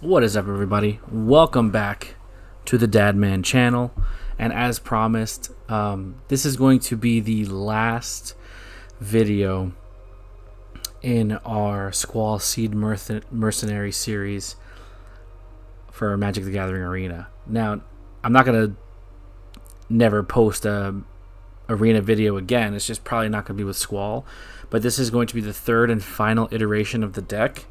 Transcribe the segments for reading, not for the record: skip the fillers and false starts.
What is up, everybody? Welcome back to the Dadman channel. And as promised, this is going to be the last video in our Squall SeeD Mercenary series for Magic the Gathering Arena. Now, I'm not going to never post a arena video again. It's just probably not going to be with Squall. But this is going to be the third and final iteration of the deck.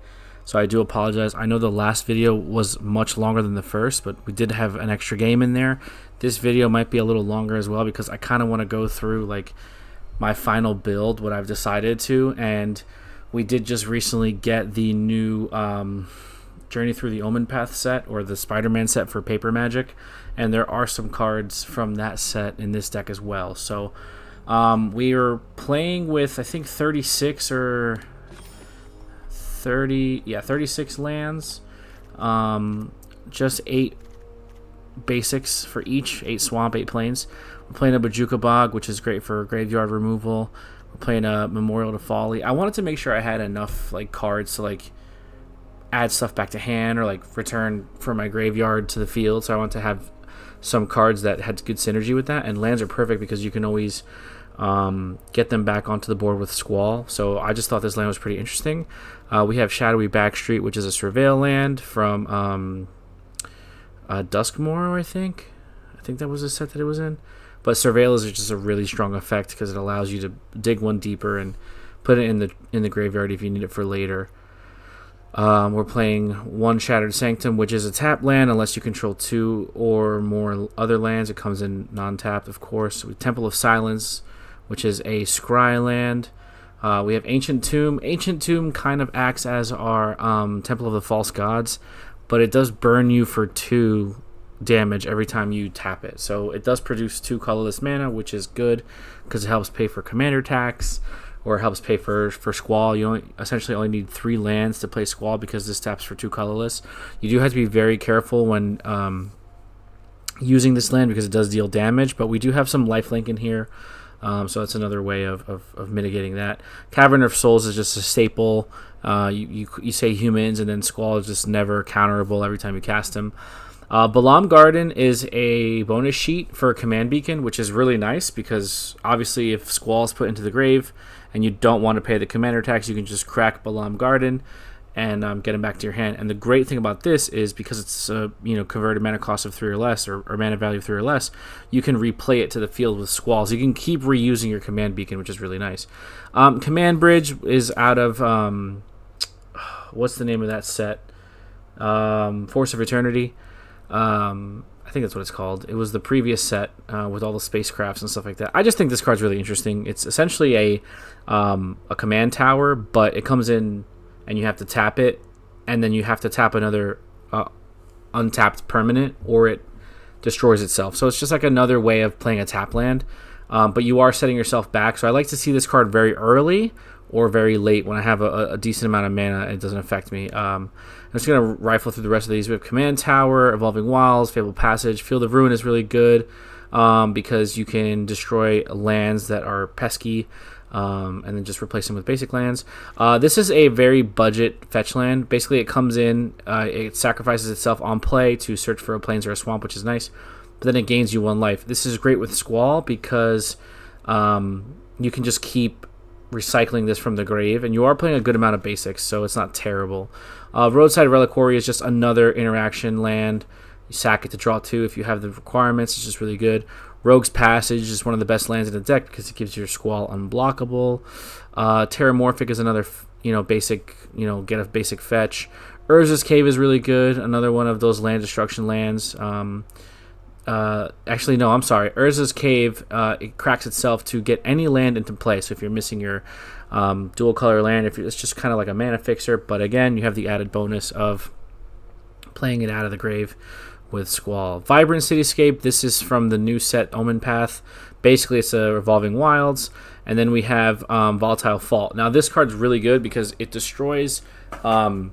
So I do apologize. I know the last video was much longer than the first, but we did have an extra game in there. This video might be a little longer as well because I kind of want to go through like my final build, what I've decided to. And we did just recently get the new Journey Through the Omenpath set, or the Spider-Man set for Paper Magic. And there are some cards from that set in this deck as well. So we are playing with, I think, 36 or 36 lands, just 8 basics for each, 8 swamp, 8 plains. We're playing a Bajuka Bog, which is great for graveyard removal. We're playing a Memorial to Folly. I wanted to make sure I had enough like cards to like add stuff back to hand or like return from my graveyard to the field, so I want to have some cards that had good synergy with that, and lands are perfect because you can always get them back onto the board with Squall. So I just thought this land was pretty interesting. We have Shadowy Backstreet, which is a Surveil land from Duskmoor, I think that was the set that it was in. But Surveil is just a really strong effect because it allows you to dig one deeper and put it in the graveyard if you need it for later. We're playing one Shattered Sanctum, which is a tap land unless you control 2 or more other lands. It comes in non-tapped, of course. With Temple of Silence, which is a scry land. We have Ancient Tomb. Ancient Tomb kind of acts as our Temple of the False Gods, but it does burn you for 2 damage every time you tap it. So it does produce 2 colorless mana, which is good because it helps pay for commander tax, or it helps pay for Squall. You essentially only need 3 lands to play Squall because this taps for 2 colorless. You do have to be very careful when using this land because it does deal damage, but we do have some lifelink in here. So that's another way of mitigating that. Cavern of Souls is just a staple. You say humans, and then Squall is just never counterable every time you cast him. Balam Garden is a bonus sheet for Command Beacon, which is really nice because obviously if Squall is put into the grave and you don't want to pay the commander tax, you can just crack Balam Garden and get him back to your hand. And the great thing about this is because it's converted mana cost of 3 or less, or mana value of 3 or less, you can replay it to the field with Squall. So you can keep reusing your Command Beacon, which is really nice. Command Bridge is out of what's the name of that set? Force of Eternity. I think that's what it's called. It was the previous set with all the spacecrafts and stuff like that. I just think this card's really interesting. It's essentially a command tower, but it comes in and you have to tap it, and then you have to tap another untapped permanent, or it destroys itself. So it's just like another way of playing a tap land, but you are setting yourself back. So I like to see this card very early or very late when I have a decent amount of mana and it doesn't affect me. I'm just going to rifle through the rest of these. We have Command Tower, Evolving Wilds, Fabled Passage. Field of Ruin is really good because you can destroy lands that are pesky, and then just replace them with basic lands. This is a very budget fetch land. Basically, it comes in, it sacrifices itself on play to search for a plains or a swamp, which is nice, but then it gains you 1 life. This is great with Squall because you can just keep recycling this from the grave, and you are playing a good amount of basics, so it's not terrible. Roadside Reliquary is just another interaction land. You sack it to draw 2 if you have the requirements. It's just really good. Rogue's Passage is one of the best lands in the deck because it gives your Squall unblockable. Terramorphic is another basic, get a basic fetch. Urza's Cave is really good, another one of those land destruction lands. Actually, no, I'm sorry. Urza's Cave, it cracks itself to get any land into play. So if you're missing your dual color land, it's just kind of like a mana fixer. But again, you have the added bonus of playing it out of the grave with Squall. Vibrant Cityscape, this is from the new set Omenpath. Basically, it's a Revolving Wilds. And then we have Volatile Fault. Now, this card's really good because it destroys one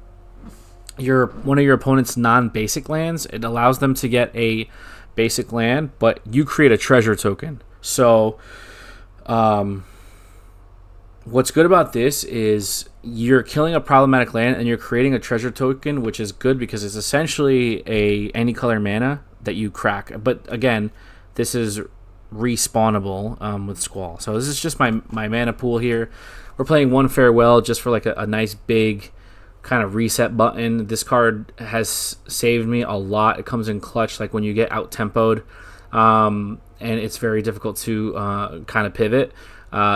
of your opponent's non-basic lands. It allows them to get a basic land, but you create a treasure token. So What's good about this is you're killing a problematic land and you're creating a treasure token, which is good because it's essentially a any color mana that you crack. But again, this is respawnable with Squall. So this is just my mana pool here. We're playing one farewell just for like a nice big kind of reset button. This card has saved me a lot. It comes in clutch, like when you get out tempoed, and it's very difficult to kind of pivot.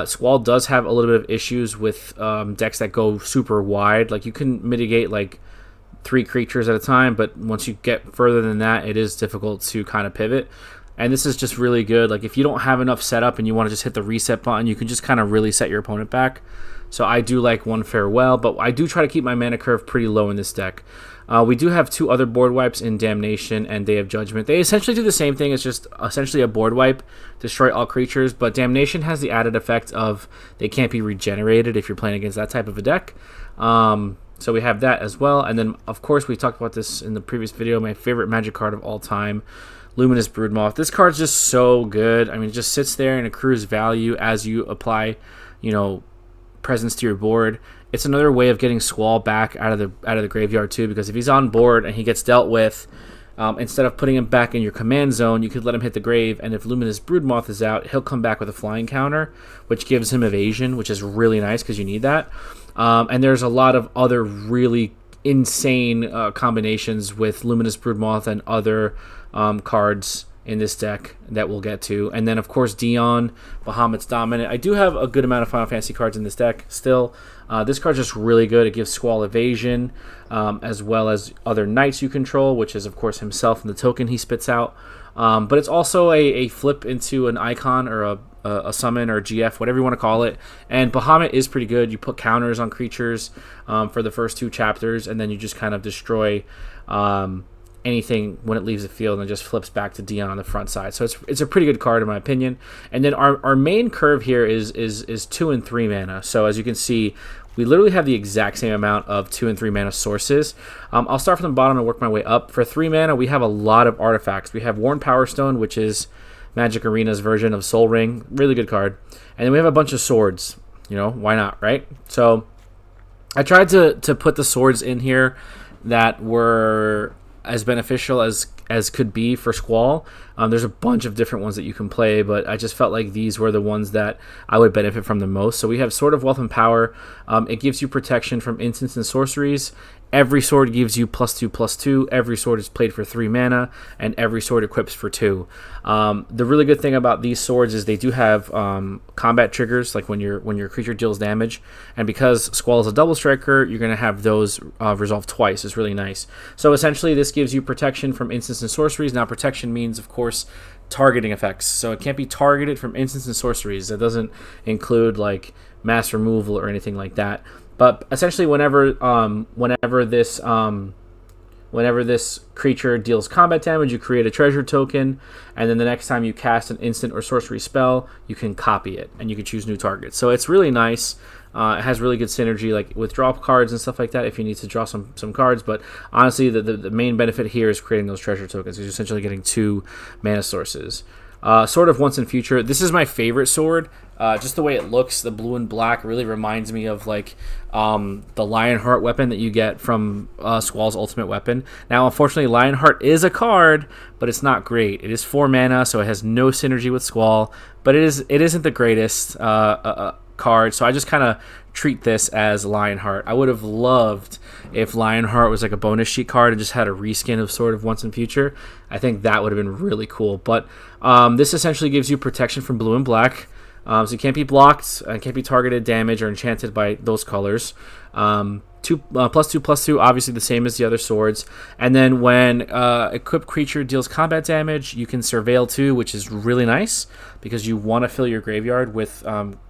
Squall does have a little bit of issues with decks that go super wide. Like you can mitigate like 3 creatures at a time, but once you get further than that, it is difficult to kind of pivot. And this is just really good. Like if you don't have enough setup and you want to just hit the reset button, you can just kind of really set your opponent back. So I do like one farewell, but I do try to keep my mana curve pretty low in this deck. We do have 2 other board wipes in Damnation and Day of Judgment. They essentially do the same thing. It's just essentially a board wipe, destroy all creatures, but Damnation has the added effect of they can't be regenerated if you're playing against that type of a deck. So we have that as well. And then, of course, we talked about this in the previous video, my favorite Magic card of all time, Luminous Broodmoth. This card's just so good. I mean, it just sits there and accrues value as you apply, presence to your board. It's another way of getting Squall back out of the graveyard too, because if he's on board and he gets dealt with, instead of putting him back in your command zone, you could let him hit the grave, and if Luminous Broodmoth is out, he'll come back with a flying counter, which gives him evasion, which is really nice because you need that. And there's a lot of other really insane combinations with Luminous Broodmoth and other cards in this deck that we'll get to. And then, of course, Dion, Bahamut's Dominant. I do have a good amount of Final Fantasy cards in this deck still. This card's just really good. It gives Squall evasion, as well as other knights you control, which is, of course, himself and the token he spits out. But it's also a flip into an icon or a summon or a GF, whatever you want to call it. And Bahamut is pretty good. You put counters on creatures for the first 2 chapters, and then you just kind of destroy anything when it leaves the field, and it just flips back to Dion on the front side. So it's a pretty good card in my opinion. And then our main curve here is 2 and 3 mana. So as you can see, we literally have the exact same amount of 2 and 3 mana sources. I'll start from the bottom and work my way up. For 3 mana, we have a lot of artifacts. We have Worn Power Stone, which is Magic Arena's version of Soul Ring. Really good card. And then we have a bunch of swords. Why not, right? So I tried to put the swords in here that were as beneficial as could be for Squall. There's a bunch of different ones that you can play, but I just felt like these were the ones that I would benefit from the most. So we have Sword of Wealth and Power. It gives you protection from instants and sorceries. Every sword gives you +2/+2. Every sword is played for 3 mana, and every sword equips for 2. The really good thing about these swords is they do have combat triggers, like when your creature deals damage. And because Squall is a double striker, you're going to have those resolve twice. It's really nice. So essentially, this gives you protection from instants and sorceries. Now, protection means, of course, targeting effects. So it can't be targeted from instants and sorceries. It doesn't include like mass removal or anything like that. But essentially, whenever this creature deals combat damage, you create a treasure token, and then the next time you cast an instant or sorcery spell, you can copy it, and you can choose new targets. So it's really nice. It has really good synergy, like with draw cards and stuff like that, if you need to draw some cards. But honestly, the main benefit here is creating those treasure tokens. You're essentially getting 2 mana sources. Sword of Once and Future. This is my favorite sword. Just the way it looks, the blue and black really reminds me of like the Lionheart weapon that you get from Squall's ultimate weapon. Now, unfortunately, Lionheart is a card, but it's not great. It is 4 mana, so it has no synergy with Squall, but it isn't the greatest card, so I just kind of treat this as Lionheart. I would have loved if Lionheart was like a bonus sheet card and just had a reskin of Sword of Once and Future. I think that would have been really cool. But this essentially gives you protection from blue and black. So you can't be blocked, can't be targeted, damaged, or enchanted by those colors. +2/+2, obviously the same as the other swords. And then when equipped creature deals combat damage, you can surveil too, which is really nice because you want to fill your graveyard with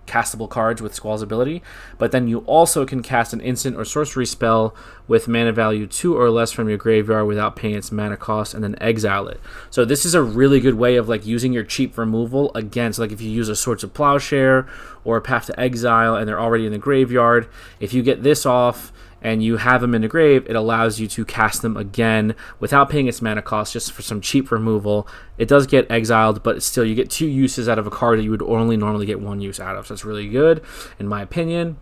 castable cards with Squall's ability. But then you also can cast an instant or sorcery spell with mana value 2 or less from your graveyard without paying its mana cost, and then exile it. So this is a really good way of like using your cheap removal against, like if you use a Swords of Plowshare or a Path to Exile and they're already in the graveyard, if you get this off and you have them in the grave, it allows you to cast them again without paying its mana cost, just for some cheap removal. It does get exiled, but still you get 2 uses out of a card that you would only normally get 1 use out of. So it's really good, in my opinion.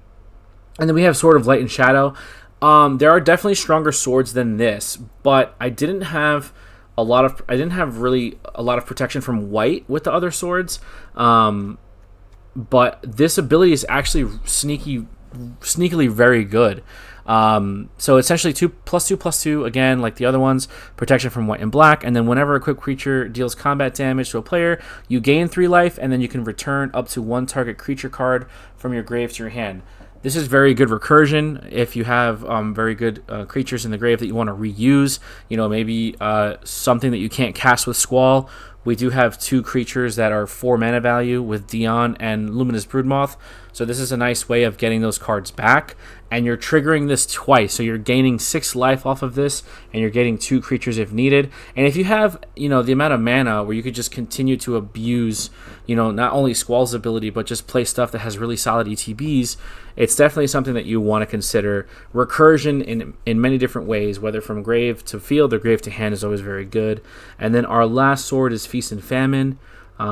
And then we have Sword of Light and Shadow. There are definitely stronger swords than this, but I didn't have really a lot of protection from white with the other swords. But this ability is actually sneakily very good. So essentially 2+2/+2 again, like the other ones, protection from white and black, and then whenever a equipped creature deals combat damage to a player, you gain 3 life, and then you can return up to 1 target creature card from your grave to your hand. This is very good recursion if you have very good creatures in the grave that you want to reuse. You know, maybe something that you can't cast with Squall. We do have 2 creatures that are 4 mana value with Dion and Luminous Broodmoth. So this is a nice way of getting those cards back. And you're triggering this twice. So you're gaining 6 life off of this, and you're getting 2 creatures if needed. And if you have, you know, the amount of mana where you could just continue to abuse, you know, not only Squall's ability, but just play stuff that has really solid ETBs, it's definitely something that you want to consider. Recursion in many different ways, whether from grave to field or grave to hand, is always very good. And then our last sword is Feast and Famine.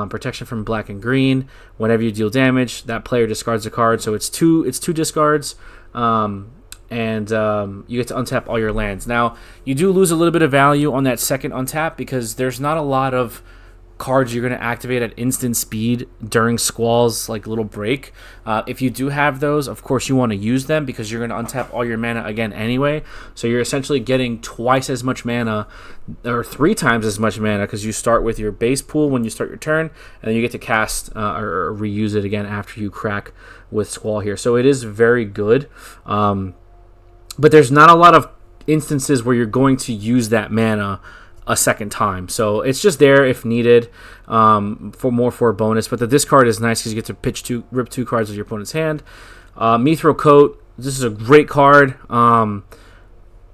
Protection from black and green. Whenever you deal damage, that player discards a card. So it's two discards. You get to untap all your lands. Now, you do lose a little bit of value on that second untap because there's not a lot of cards you're going to activate at instant speed during Squall's like little break. If you do have those, of course you want to use them because you're going to untap all your mana again anyway. So you're essentially getting twice as much mana, or 3 times as much mana, because you start with your base pool when you start your turn, and then you get to cast or reuse it again after you crack with Squall here. So it is very good. But there's not a lot of instances where you're going to use that mana a second time, so it's just there if needed, for a bonus. But the discard is nice because you get to rip 2 cards of your opponent's hand. Mithril Coat, this is a great card.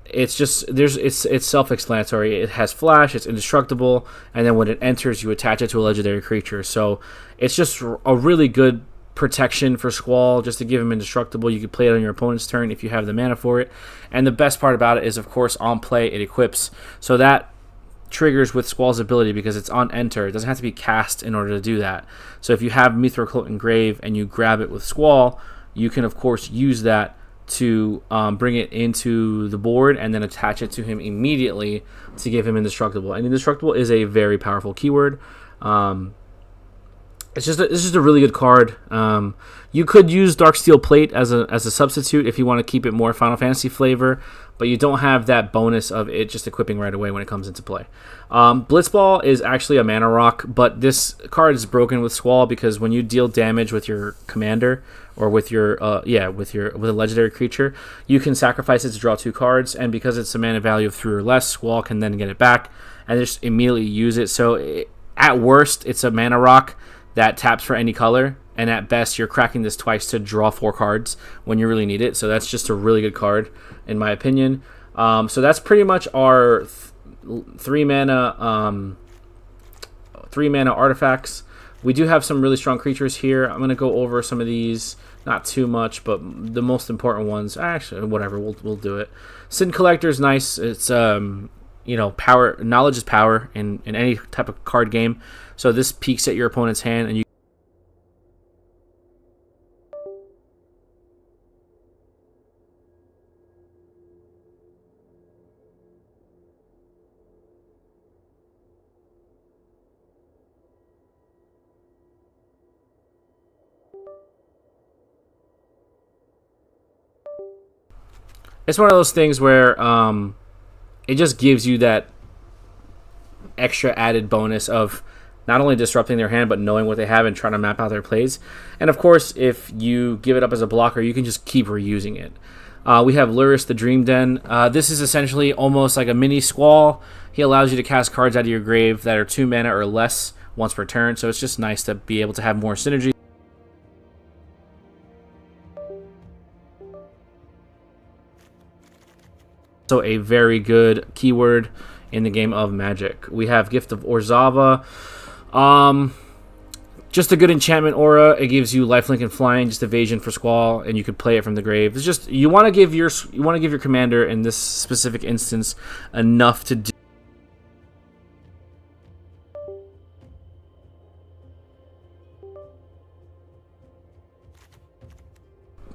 It's self-explanatory. It has flash, it's indestructible, and then when it enters, you attach it to a legendary creature. So it's just a really good protection for Squall, just to give him indestructible. You can play it on your opponent's turn if you have the mana for it. And the best part about it is, of course, on play it equips, so that triggers with Squall's ability because it's on enter. It doesn't have to be cast in order to do that. So if you have Mithril Coat and Grave and you grab it with Squall, you can of course use that to bring it into the board and then attach it to him immediately to give him indestructible. And indestructible is a very powerful keyword. It's just a really good card. You could use Darksteel Plate as a substitute if you want to keep it more Final Fantasy flavor, but you don't have that bonus of it just equipping right away when it comes into play. Blitzball is actually a mana rock, but this card is broken with Squall because when you deal damage with your commander or with a legendary creature, you can sacrifice it to draw 2 cards, and because it's a mana value of 3 or less, Squall can then get it back and just immediately use it. So at worst, it's a mana rock that taps for any color, and at best you're cracking this twice to draw 4 cards when you really need it. So that's just a really good card in my opinion. So that's pretty much our 3 mana artifacts. We do have some really strong creatures here. I'm going to go over some of these, not too much, but the most important ones. Actually, whatever, we'll do it. Sin Collector is nice. It's power. Knowledge is power in any type of card game. So this peeks at your opponent's hand, and you. It's one of those things where it just gives you that extra added bonus of not only disrupting their hand, but knowing what they have and trying to map out their plays. And of course, if you give it up as a blocker, you can just keep reusing it. We have Luris, the Dream Den. This is essentially almost like a mini Squall. He allows you to cast cards out of your grave that are 2 mana or less once per turn, so it's just nice to be able to have more synergy. So a very good keyword in the game of Magic. We have Gift of Orzhova. Just a good enchantment aura. It gives you lifelink and flying, just evasion for Squall, and you could play it from the grave. It's just you want to give your commander in this specific instance enough to do.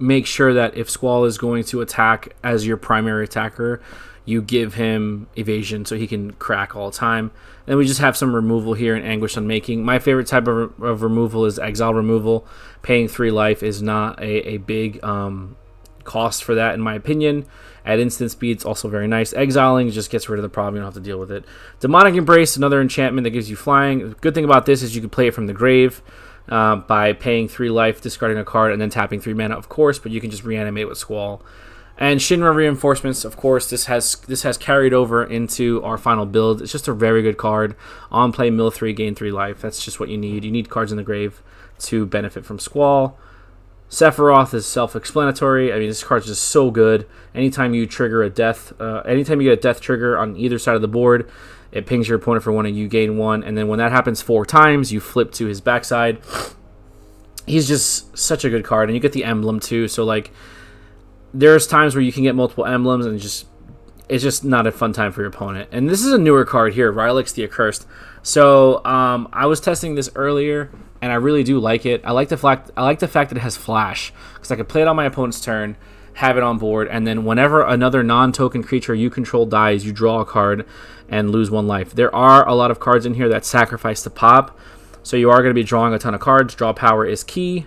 Make sure that if Squall is going to attack as your primary attacker, you give him evasion so he can crack all the time. And we just have some removal here in Anguish Unmaking. My favorite type of removal is exile removal. Paying 3 life is not a big cost for that, in my opinion. At instant speed, it's also very nice. Exiling just gets rid of the problem. You don't have to deal with it. Demonic Embrace, another enchantment that gives you flying. The good thing about this is you can play it from the grave by paying 3 life, discarding a card, and then tapping 3 mana, of course, but you can just reanimate with Squall. And Shinra Reinforcements, of course, this has carried over into our final build. It's just a very good card. On play, mill 3, gain 3 life. That's just what you need. You need cards in the grave to benefit from Squall. Sephiroth is self-explanatory. I mean, this card's just so good. Anytime you trigger a death, anytime you get a death trigger on either side of the board, it pings your opponent for 1 and you gain 1. And then when that happens 4 times, you flip to his backside. He's just such a good card. And you get the emblem too. So, like, there's times where you can get multiple emblems and it's just not a fun time for your opponent. And this is a newer card here, Rylix the Accursed. So I was testing this earlier, and I really do like it. I like the fact that it has flash, because I can play it on my opponent's turn, have it on board, and then whenever another non-token creature you control dies, you draw a card and lose 1 life. There are a lot of cards in here that sacrifice to pop, so you are going to be drawing a ton of cards. Draw power is key.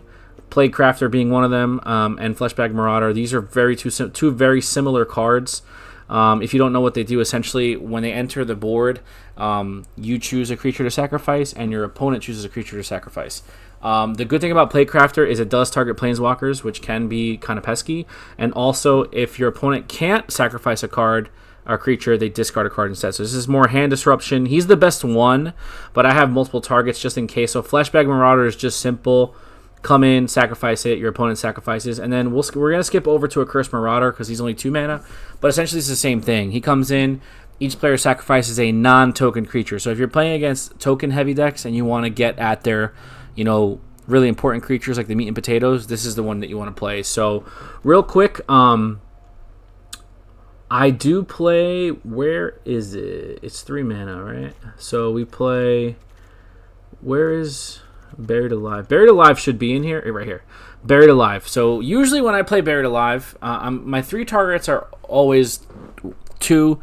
Plague Crafter being one of them, and Fleshbag Marauder. These are two very similar cards. If you don't know what they do, essentially, when they enter the board, you choose a creature to sacrifice, and your opponent chooses a creature to sacrifice. The good thing about Plague Crafter is it does target Planeswalkers, which can be kind of pesky. And also, if your opponent can't sacrifice a card or creature, they discard a card instead. So this is more hand disruption. He's the best one, but I have multiple targets just in case. So Fleshbag Marauder is just simple. Come in, sacrifice it, your opponent sacrifices, and then we're going to skip over to a Cursed Marauder because he's only 2 mana, but essentially it's the same thing. He comes in, each player sacrifices a non-token creature. So if you're playing against token-heavy decks and you want to get at their, really important creatures like the meat and potatoes, this is the one that you want to play. So real quick, I do play, where is it? It's 3 mana, right? So we play, where is Buried Alive? Buried Alive should be in here, right here. Buried Alive. So usually when I play Buried Alive, my 3 targets are always 2,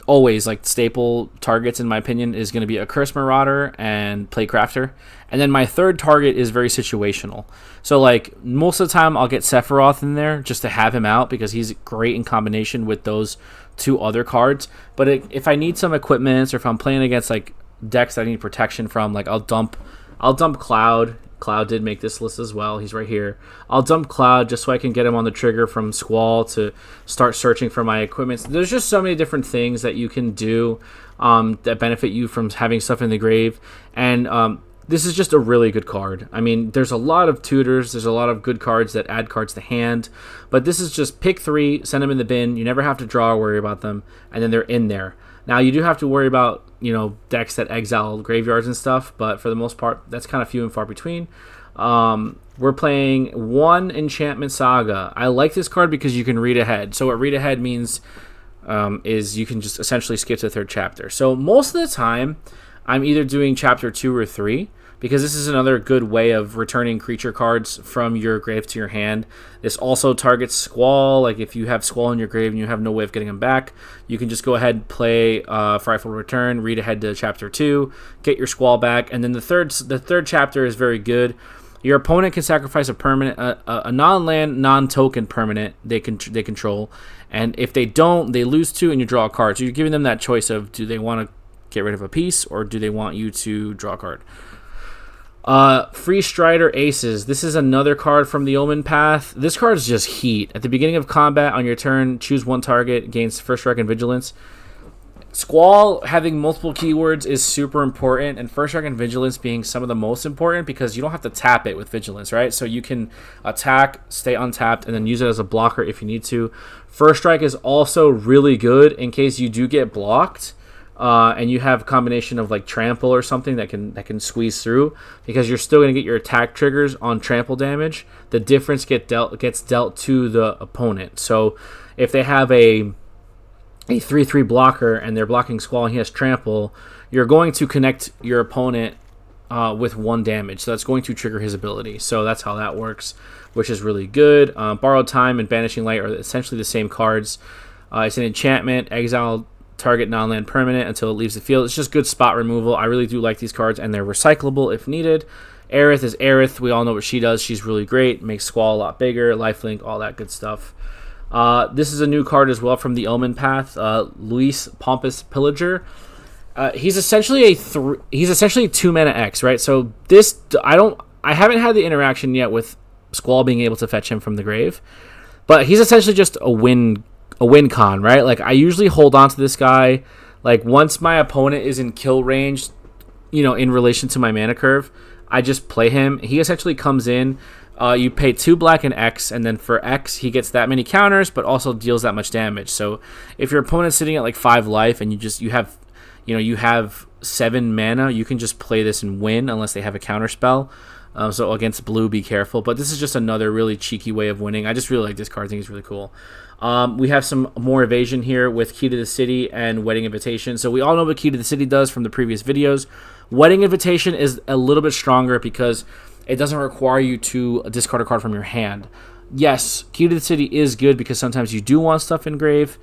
always like staple targets in my opinion is going to be a Cursed Marauder and Plague Crafter. And then my 3rd target is very situational. So like most of the time I'll get Sephiroth in there just to have him out because he's great in combination with those 2 other cards. But if I need some equipment or if I'm playing against like decks that I need protection from, like I'll dump Cloud. Cloud did make this list as well. He's right here. I'll dump Cloud just so I can get him on the trigger from Squall to start searching for my equipment. So there's just so many different things that you can do that benefit you from having stuff in the grave. And this is just a really good card. I mean, there's a lot of tutors. There's a lot of good cards that add cards to hand. But this is just pick 3, send them in the bin. You never have to draw or worry about them. And then they're in there. Now, you do have to worry about, decks that exile graveyards and stuff, but for the most part, that's kind of few and far between. We're playing 1 Enchantment Saga. I like this card because you can read ahead. So what read ahead means is you can just essentially skip to the 3rd chapter. So most of the time, I'm either doing chapter 2 or 3, because this is another good way of returning creature cards from your grave to your hand. This also targets Squall. Like if you have Squall in your grave and you have no way of getting him back, you can just go ahead and play Frightful Return, read ahead to chapter 2, get your Squall back, and then the third chapter is very good. Your opponent can sacrifice a permanent, a non-land, non-token permanent they control, and if they don't, they lose 2 and you draw a card. So you're giving them that choice of do they want to get rid of a piece or do they want you to draw a card. Free Strider Aces. This is another card from the Omenpath. This card is just heat. At the beginning of combat on your turn, choose 1 target, gains First Strike and Vigilance. Squall having multiple keywords is super important, and First Strike and Vigilance being some of the most important because you don't have to tap it with Vigilance, right? So you can attack, stay untapped, and then use it as a blocker if you need to. First Strike is also really good in case you do get blocked. and you have a combination of like trample or something that can squeeze through, because you're still going to get your attack triggers on trample damage. The difference gets dealt to the opponent. So if they have a 3/3 blocker and they're blocking Squall and he has trample, you're going to connect your opponent with 1 damage. So that's going to trigger his ability. So that's how that works, which is really good. Borrowed Time and Banishing Light are essentially the same cards. It's an enchantment. Exile target non-land permanent until it leaves the field. It's just good spot removal. I really do like these cards, and they're recyclable if needed. Aerith is Aerith. We all know what she does. She's really great. Makes Squall a lot bigger. Lifelink, all that good stuff. This is a new card as well from the Omenpath. Luis Pompous Pillager. He's essentially a 2-mana X, right? So this I haven't had the interaction yet with Squall being able to fetch him from the grave, but he's essentially just a win con, right? Like, I usually hold on to this guy. Like, once my opponent is in kill range, in relation to my mana curve, I just play him. He essentially comes in. You pay 2 black and X, and then for X, he gets that many counters, but also deals that much damage. So if your opponent's sitting at like 5 life and you have 7 mana, you can just play this and win unless they have a counter spell. So against blue, be careful. But this is just another really cheeky way of winning. I just really like this card. I think it's really cool. We have some more evasion here with Key to the City and Wedding Invitation. So we all know what Key to the City does from the previous videos. Wedding Invitation is a little bit stronger because it doesn't require you to discard a card from your hand. Yes, Key to the City is good because sometimes you do want stuff engrave,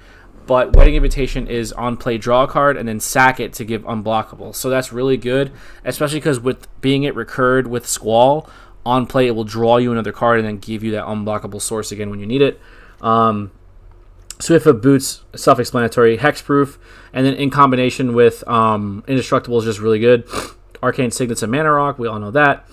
but Wedding Invitation is on play, draw a card, and then sack it to give unblockable. So that's really good, especially because with being it recurred with Squall, on play it will draw you another card and then give you that unblockable source again when you need it. Swift of Boots, self-explanatory. Hexproof, and then in combination with Indestructible is just really good. Arcane Signet's a mana rock, we all know that.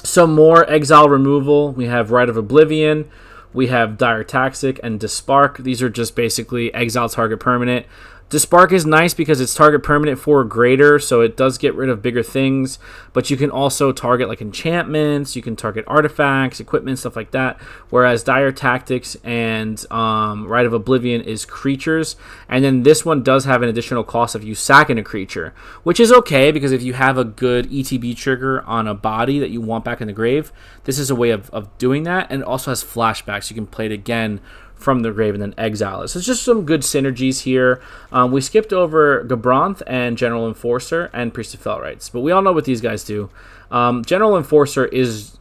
Some more exile removal. We have Rite of Oblivion. We have Dire Tactic and Dispark. These are just basically exile target permanent. Dispark is nice because it's target permanent for greater, so it does get rid of bigger things, but you can also target like enchantments, you can target artifacts, equipment, stuff like that, whereas Dire Tactics and Rite of Oblivion is creatures, and then this one does have an additional cost of you sacking a creature, which is okay because if you have a good ETB trigger on a body that you want back in the grave, this is a way of doing that, and it also has flashbacks. You can play it again from the grave and then exile it. So it's just some good synergies here. We skipped over Gabranth and General Enforcer and Priest of Felrites, but we all know what these guys do. General Enforcer is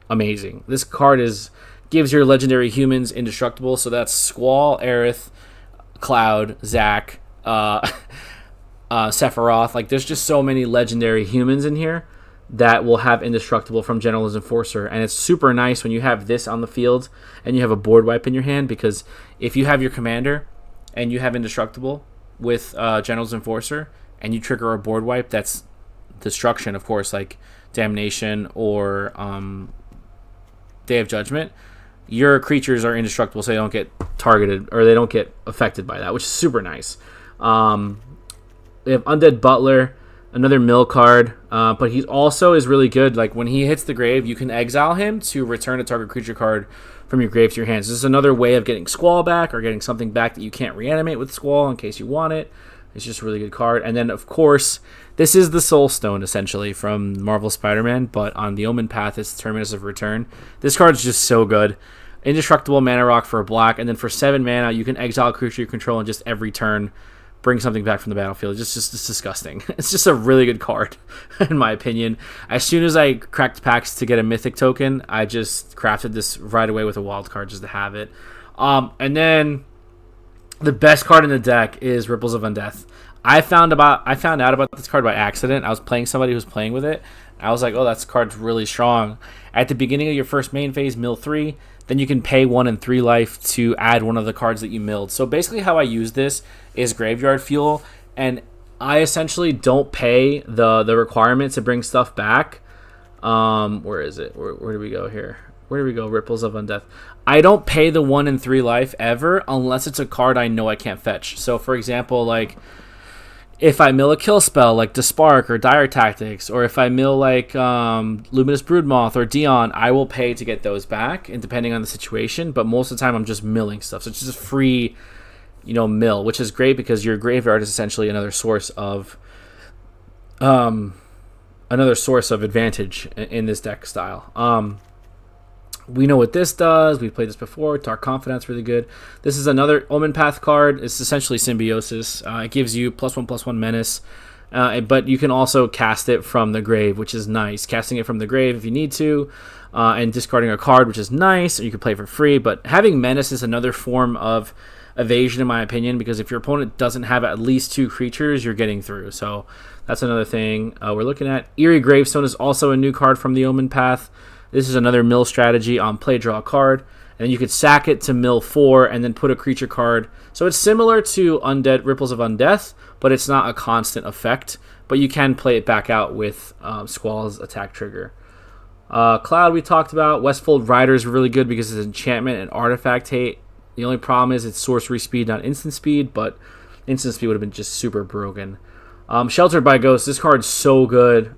amazing. This card gives your legendary humans indestructible, so that's Squall, Aerith, Cloud, Zac, Sephiroth. Like, there's just so many legendary humans in here that will have indestructible from General's Enforcer, and it's super nice when you have this on the field and you have a board wipe in your hand, because if you have your commander and you have indestructible with General's Enforcer and you trigger a board wipe, that's destruction, of course, like Damnation or Day of Judgment. Your creatures are indestructible, so they don't get targeted or they don't get affected by that, which is super nice. We have Undead Butler, another mill card, but he also is really good. Like, when he hits the grave, you can exile him to return a target creature card from your grave to your hands. This is another way of getting Squall back or getting something back that you can't reanimate with Squall in case you want it. It's just a really good card. And then, of course, this is the Soul Stone, essentially, from Marvel Spider-Man, but on the Omenpath, it's Terminus of Return. This card is just so good. Indestructible mana rock for a black, and then for 7 mana, you can exile a creature you control and just every turn bring something back from the battlefield. It's disgusting. It's just a really good card, in my opinion. As soon as I cracked packs to get a mythic token, I just crafted this right away with a wild card just to have it. And then the best card in the deck is Ripples of Undeath. I found out about this card by accident. I was playing somebody who was playing with it. I was like, oh, that card's really strong. At the beginning of your first main phase, mill 3. Then you can pay 1 and 3 life to add one of the cards that you milled. So basically how I use this is Graveyard Fuel, and I essentially don't pay the requirement to bring stuff back. Where is it? Where do we go here? Where do we go? Ripples of Undeath. I don't pay the 1 and 3 life ever unless it's a card I know I can't fetch. So for example, like, if I mill a kill spell like Dispark or Dire Tactics, or if I mill like Luminous Broodmoth or Dion, I will pay to get those back, and depending on the situation. But most of the time, I'm just milling stuff. So it's just free mill, which is great because your graveyard is essentially another source of advantage in this deck style. We know what this does. We've played this before. Dark Confidence, really good. This is another Omenpath card. It's essentially Symbiosis. It gives you +1/+1 menace, but you can also cast it from the grave, which is nice. Casting it from the grave if you need to, and discarding a card, which is nice. Or you can play for free, but having menace is another form of evasion, in my opinion, because if your opponent doesn't have at least 2 creatures, you're getting through. So that's another thing we're looking at. Eerie Gravestone is also a new card from the Omenpath. This is another mill strategy on play, draw a card, and then you could sack it to mill 4 and then put a creature card. So it's similar to Undead Ripples of Undeath, but it's not a constant effect. But you can play it back out with Squall's attack trigger. Cloud we talked about. Westfold Rider is really good because it's enchantment and artifact hate. The only problem is it's sorcery speed, not instant speed, but instant speed would have been just super broken. Sheltered by Ghosts, this card's so good.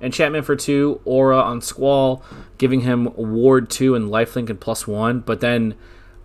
Enchantment for 2, Aura on Squall, giving him Ward 2 and Lifelink and +1. But then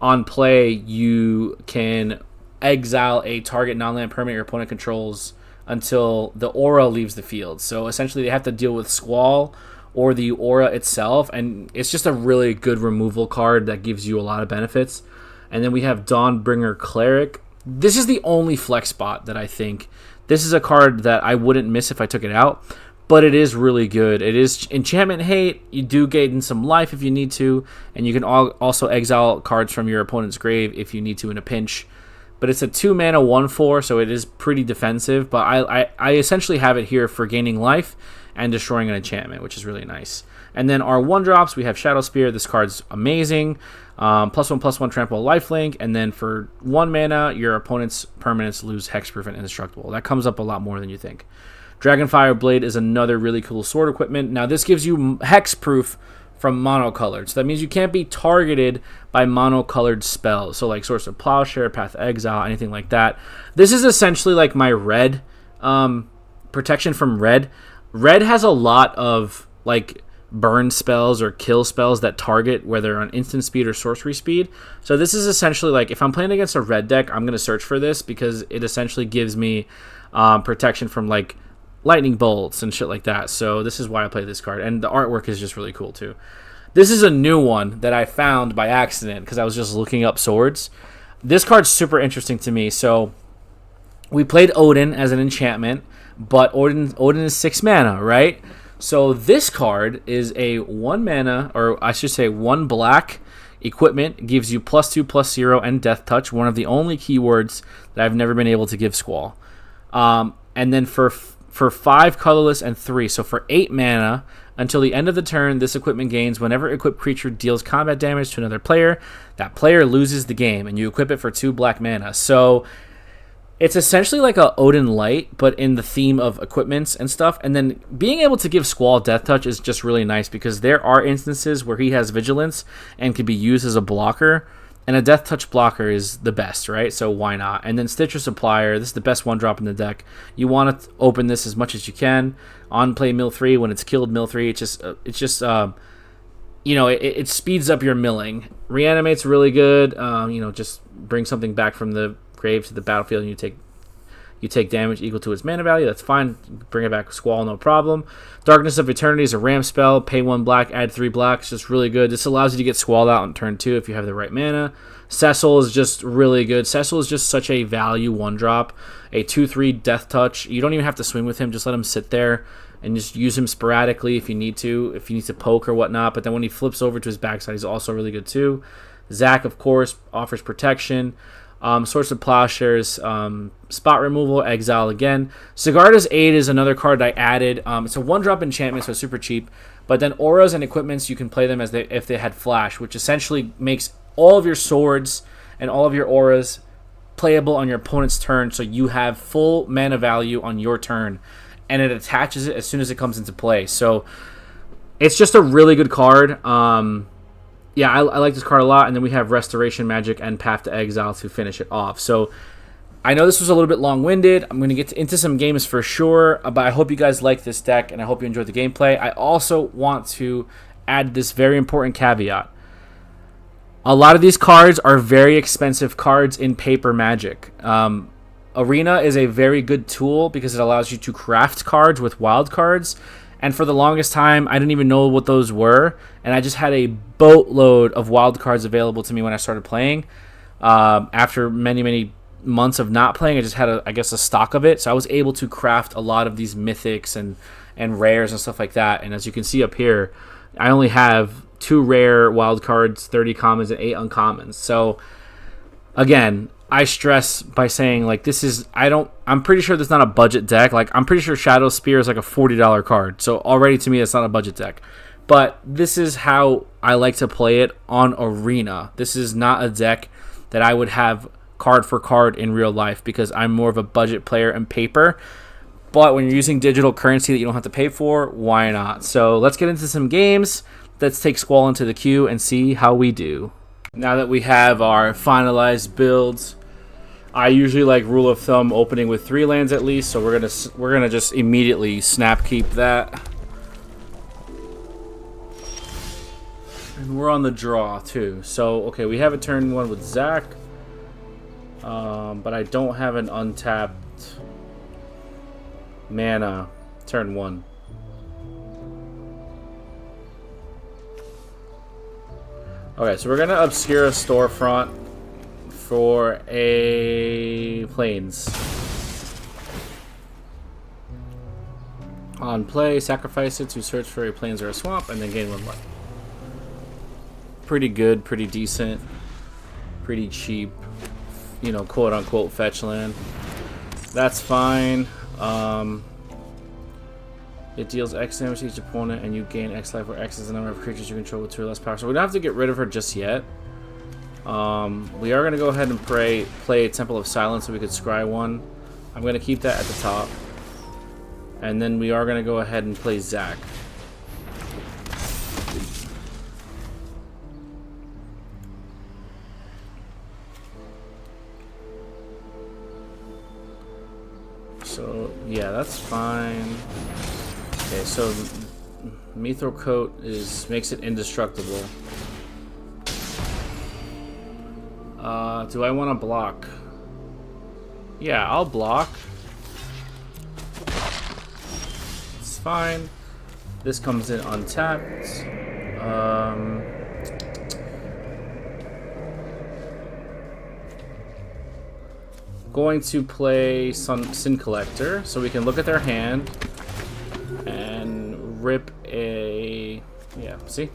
on play, you can exile a target non-land permanent your opponent controls until the Aura leaves the field. So essentially, they have to deal with Squall or the Aura itself, and it's just a really good removal card that gives you a lot of benefits. And then we have Dawnbringer Cleric. This is the only flex spot that I think. This is a card that I wouldn't miss if I took it out. But it is really good. It is enchantment hate. You do gain some life if you need to, and you can also exile cards from your opponent's grave if you need to in a pinch. But it's a 2-mana 1/4, so it is pretty defensive. But I essentially have it here for gaining life and destroying an enchantment, which is really nice. And then our 1-drops, we have Shadow Spear. This card's amazing. +1/+1 trample lifelink, and then for 1 mana, your opponent's permanents lose hexproof and indestructible. That comes up a lot more than you think. Dragonfire Blade is another really cool sword equipment. Now, this gives you hexproof from monocolored. So that means you can't be targeted by monocolored spells. So like Source of Plowshare, Path of Exile, anything like that. This is essentially like my red protection from red. Red has a lot of like burn spells or kill spells that target whether on instant speed or sorcery speed. So this is essentially like if I'm playing against a red deck, I'm going to search for this because it essentially gives me protection from like lightning bolts and shit like that. So this is why I play this card, and the artwork is just really cool too. This is a new one that I found by accident because I was just looking up swords. This card's super interesting to me. So we played Odin as an enchantment, but Odin is 6 mana, right? So this card is a 1 mana, or I should say 1 black equipment, gives you +2/+0 and Death Touch, one of the only keywords that I've never been able to give Squall. And then for 5 colorless and 3, so for 8 mana, until the end of the turn, this equipment gains whenever equipped creature deals combat damage to another player, that player loses the game, and you equip it for 2 black mana. So it's essentially like a Odin Light, but in the theme of equipments and stuff. And then being able to give Squall Death Touch is just really nice because there are instances where he has Vigilance and can be used as a blocker. And a Death Touch blocker is the best, right? So why not? And then Stitcher Supplier, this is the best 1-drop in the deck. You want to open this as much as you can. On play mill 3, when it's killed mill 3, it speeds up your milling. Reanimate's really good. Just bring something back from the grave to the battlefield and you take damage equal to its mana value. That's fine. Bring it back with Squall, no problem. Darkness of Eternity is a ramp spell. Pay 1 black, add 3 black. It's just really good. This allows you to get Squalled out on turn 2 if you have the right mana. Cecil is just really good. Cecil is just such a value 1-drop. A 2/3 Death Touch. You don't even have to swing with him. Just let him sit there and just use him sporadically if you need to. If you need to poke or whatnot. But then when he flips over to his backside, he's also really good too. Zac, of course, offers protection. Source of Plowshares, spot removal, exile again. Sigarda's Aid is another card I added. It's a 1-drop enchantment, so it's super cheap. But then auras and equipments, you can play them as if they had flash, which essentially makes all of your swords and all of your auras playable on your opponent's turn, so you have full mana value on your turn, and it attaches it as soon as it comes into play. So it's just a really good card. I like this card a lot. And then we have Restoration Magic and Path to Exile to finish it off. So I know this was a little bit long-winded. I'm going to get into some games for sure, but I hope you guys like this deck, and I hope you enjoyed the gameplay. I also want to add this very important caveat. A lot of these cards are very expensive cards in paper Magic. Arena is a very good tool because it allows you to craft cards with wild cards. And for the longest time, I didn't even know what those were. And I just had a boatload of wild cards available to me when I started playing. After many, many months of not playing, I just had, a stock of it. So I was able to craft a lot of these mythics and rares and stuff like that. And as you can see up here, I only have 2 rare wild cards, 30 commons, and 8 uncommons. So again, I stress by saying, like, I'm pretty sure this is not a budget deck. Like, I'm pretty sure Shadow Spear is like a $40 card. So already to me, it's not a budget deck. But this is how I like to play it on Arena. This is not a deck that I would have card for card in real life because I'm more of a budget player in paper. But when you're using digital currency that you don't have to pay for, why not? So let's get into some games. Let's take Squall into the queue and see how we do. Now that we have our finalized builds, I usually like rule of thumb opening with 3 lands at least, so we're gonna just immediately snap keep that. And we're on the draw too. So okay, we have a turn 1 with Zach, but I don't have an untapped mana turn 1. Okay, so we're gonna obscure a storefront for a plains. On play, sacrifice it to search for a plains or a swamp, and then gain 1 life. Pretty good, pretty decent, pretty cheap, you know, quote unquote fetch land. That's fine. It deals X damage to each opponent, and you gain X life, where X is the number of creatures you control with 2 or less power. So we don't have to get rid of her just yet. We are going to go ahead and play Temple of Silence so we could scry 1. I'm going to keep that at the top. And then we are going to go ahead and play Zach. So, yeah, that's fine. Okay, so Mithril Coat makes it indestructible. Do I want to block? Yeah, I'll block. It's fine. This comes in untapped. Going to play Sin Collector so we can look at their hand and rip a... Yeah, see?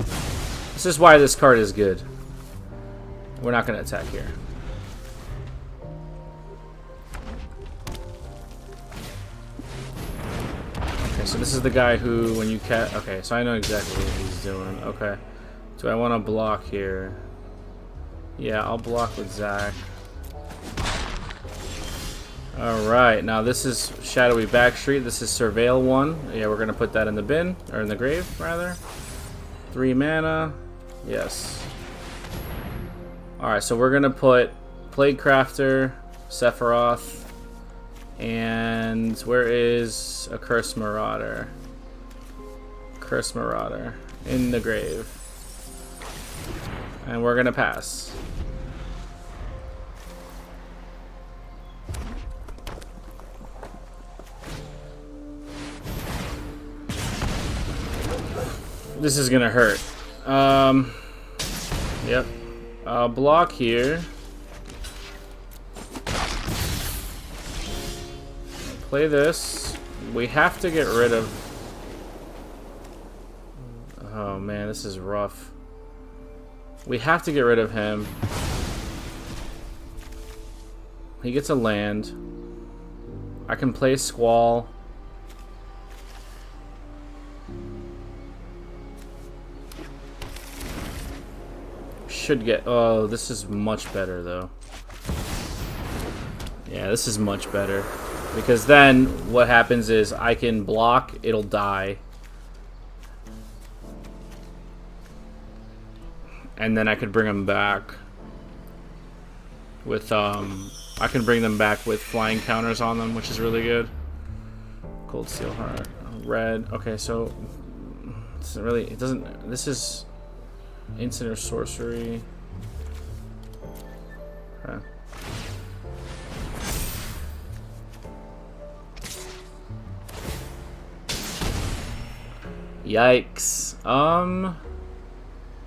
This is why this card is good. We're not going to attack here. Okay, so this is the guy who, when you okay, so I know exactly what he's doing. Okay. Do I want to block here? Yeah, I'll block with Zach. Alright, now this is Shadowy Backstreet. This is Surveil 1. Yeah, we're going to put that in the bin, or in the grave, rather. 3 mana. Yes. Alright, so we're going to put Plague Crafter, Sephiroth, and where is a Curse Marauder? Curse Marauder in the grave. And we're going to pass. This is gonna hurt. Yep. I'll block here. Play this. We have to get rid of... Oh man, this is rough. We have to get rid of him. He gets a land. I can play Squall. Should get... Oh, this is much better though. Yeah, this is much better. Because then what happens is I can block, it'll die. And then I could bring them back with I can bring them back with flying counters on them, which is really good. Cold Steel Heart, red. Okay, so it's really, it doesn't, this is instant or sorcery. Okay. Yikes.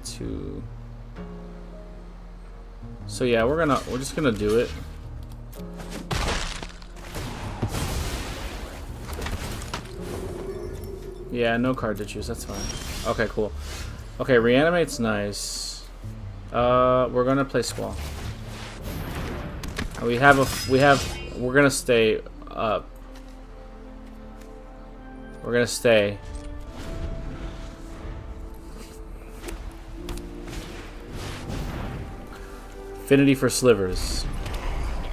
Two. So yeah, we're just gonna do it. Yeah, no card to choose. That's fine. Okay, cool. Okay, reanimate's nice. We're gonna play Squall. We're gonna stay up. We're gonna stay. Affinity for slivers.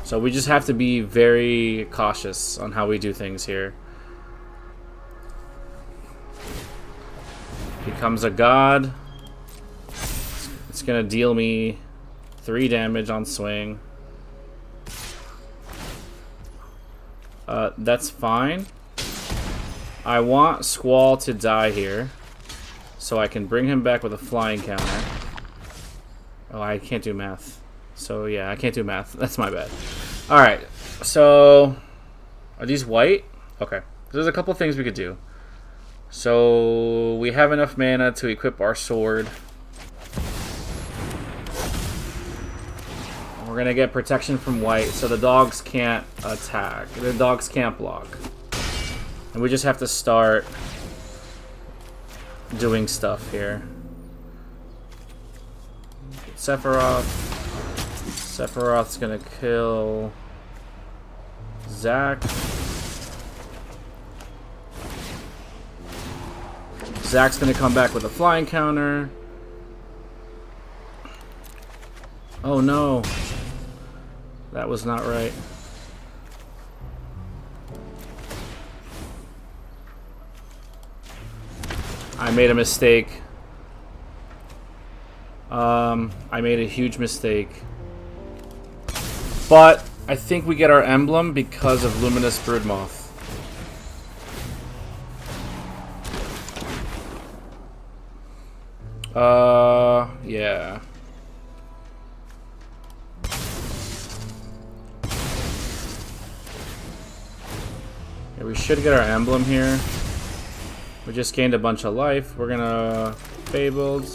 So we just have to be very cautious on how we do things here. Becomes a god. It's gonna deal me 3 damage on swing. That's fine. I want Squall to die here, so I can bring him back with a flying counter. Oh, I can't do math. So yeah, I can't do math. That's my bad. Alright, so are these white? Okay. There's a couple things we could do. So we have enough mana to equip our sword. We're gonna get protection from white, so the dogs can't attack. The dogs can't block. And we just have to start doing stuff here. Sephiroth. Sephiroth's gonna kill Zach. Zach's gonna come back with a flying counter. Oh no. That was not right. I made a mistake. I made a huge mistake. But I think we get our emblem because of Luminous Broodmoth. Yeah. Yeah, we should get our emblem here. We just gained a bunch of life. We're gonna Fabled.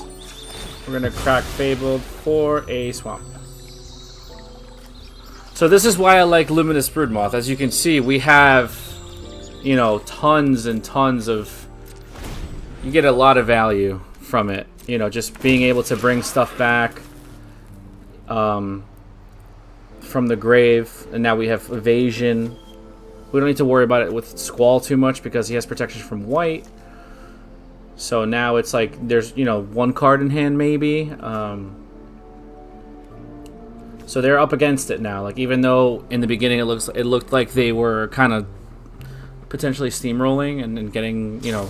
We're gonna crack Fabled for a swamp. So this is why I like Luminous Broodmoth. As you can see, we have, you know, tons and tons of... You get a lot of value from it. You know, just being able to bring stuff back from the grave. And now we have evasion. We don't need to worry about it with Squall too much because he has protection from white. So now it's like there's, you know, 1 card in hand maybe. So they're up against it now. Like, even though in the beginning it looked like they were kind of potentially steamrolling and getting, you know,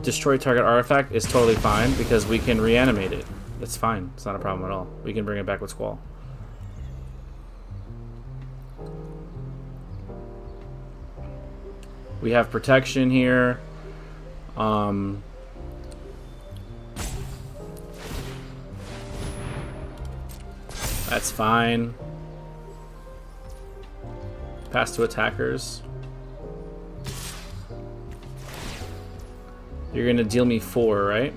destroy target artifact is totally fine because we can reanimate it. It's fine. It's not a problem at all. We can bring it back with Squall. We have protection here. That's fine. Pass to attackers. You're gonna deal me 4, right?